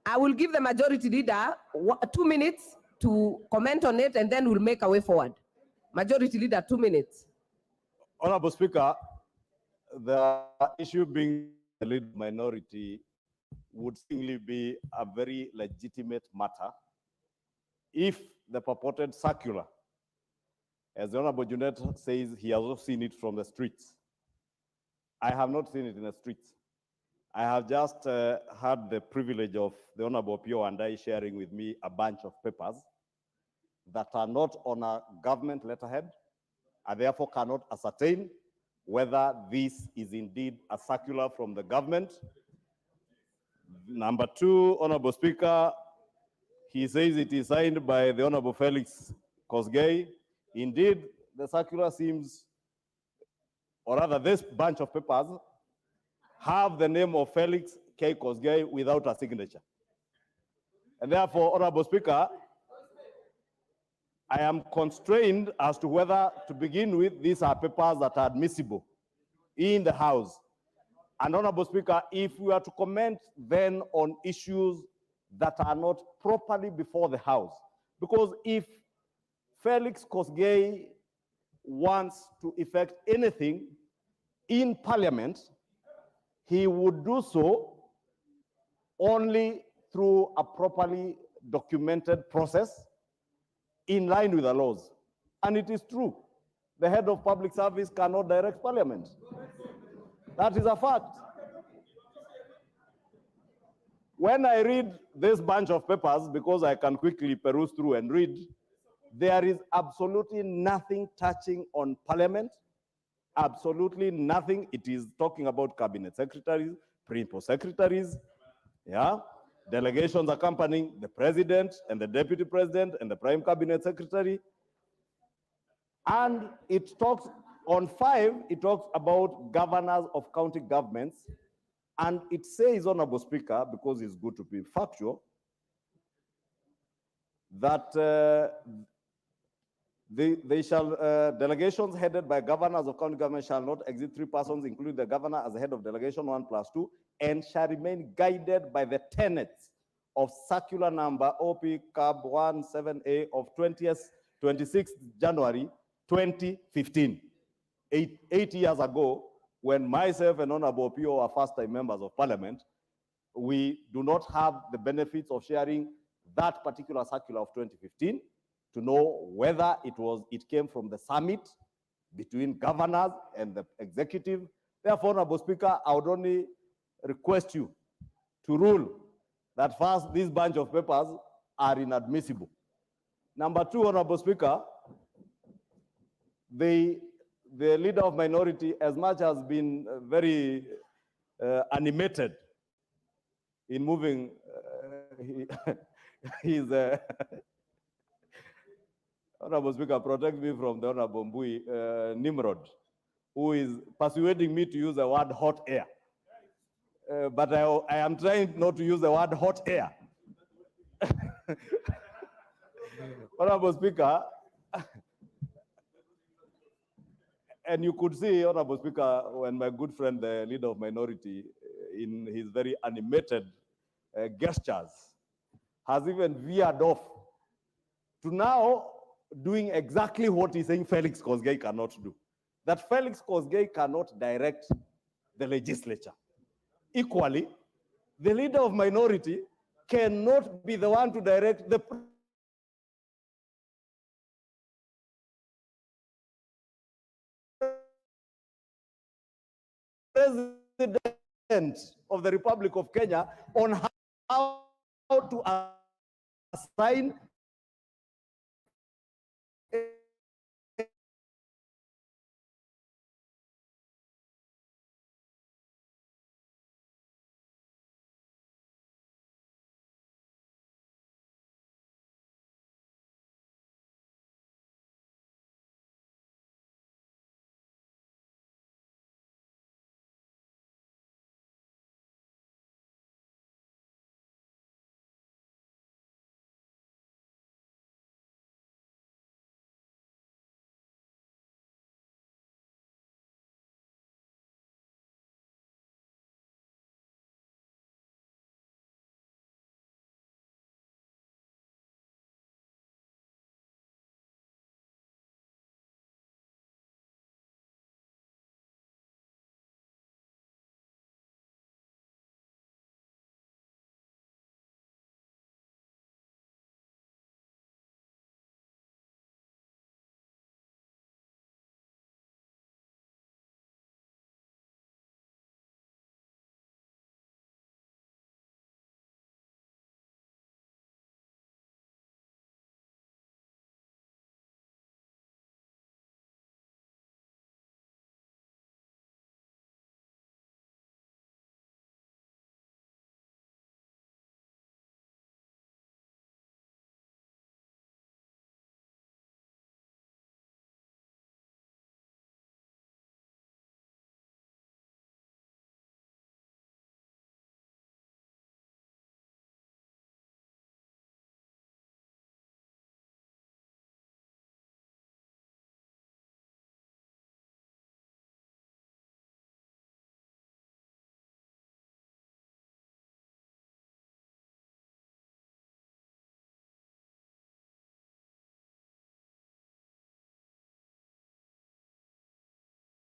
I will give the Majority Leader 2 minutes to comment on it, and then we'll make our way forward. Majority Leader, 2 minutes. Honorable Speaker, the issue being the lead minority would seemingly be a very legitimate matter if the purported circular, as the Honorable Junaid says, he has also seen it from the streets. I have not seen it in the streets. I have just had the privilege of the Honorable Pio and I sharing with me a bunch of papers that are not on a government letterhead. I therefore cannot ascertain whether this is indeed a circular from the government. Number two, Honorable Speaker, he says it is signed by the Honorable Felix Kosgei. Indeed, the circular seems, or rather this bunch of papers, have the name of Felix K. Kosgei without a signature. And therefore, Honorable Speaker, I am constrained as to whether, to begin with, these are papers that are admissible in the House. And Honorable Speaker, if we are to comment then on issues that are not properly before the House, because if Felix Kosgei wants to effect anything in Parliament, he would do so only through a properly documented process in line with the laws. And it is true, the head of public service cannot direct Parliament. That is a fact. When I read this bunch of papers, because I can quickly peruse through and read, there is absolutely nothing touching on Parliament, absolutely nothing. It is talking about cabinet secretaries, principal secretaries, yeah, delegations accompanying the president and the deputy president and the prime cabinet secretary. And it talks, on 5, it talks about governors of county governments. And it says, Honorable Speaker, because it's good to be factual, that delegations headed by governors of county government shall not exceed 3 persons, including the governor as the head of delegation 1+2, and shall remain guided by the tenets of circular number OP Cab 17A of 26th January 2015. 8 years ago, when myself and Honorable Pio were first-time members of parliament, we do not have the benefits of sharing that particular circular of 2015 to know whether it came from the summit between governors and the executive. Therefore, Honorable Speaker, I would only request you to rule that first, this bunch of papers are inadmissible. Number 2, Honorable Speaker, the leader of minority, as much has been very animated in moving his Honorable Speaker, protect me from the Honorable Mbui Nimrod, who is persuading me to use the word hot air. But I am trying not to use the word hot air. Honorable Speaker, and you could see, Honorable Speaker, when my good friend, the leader of minority, in his very animated gestures, has even veered off to now doing exactly what he's saying Felix Kosgei cannot do. That Felix Kosgei cannot direct the legislature. Equally, the leader of minority cannot be the one to direct the President of the Republic of Kenya on how to assign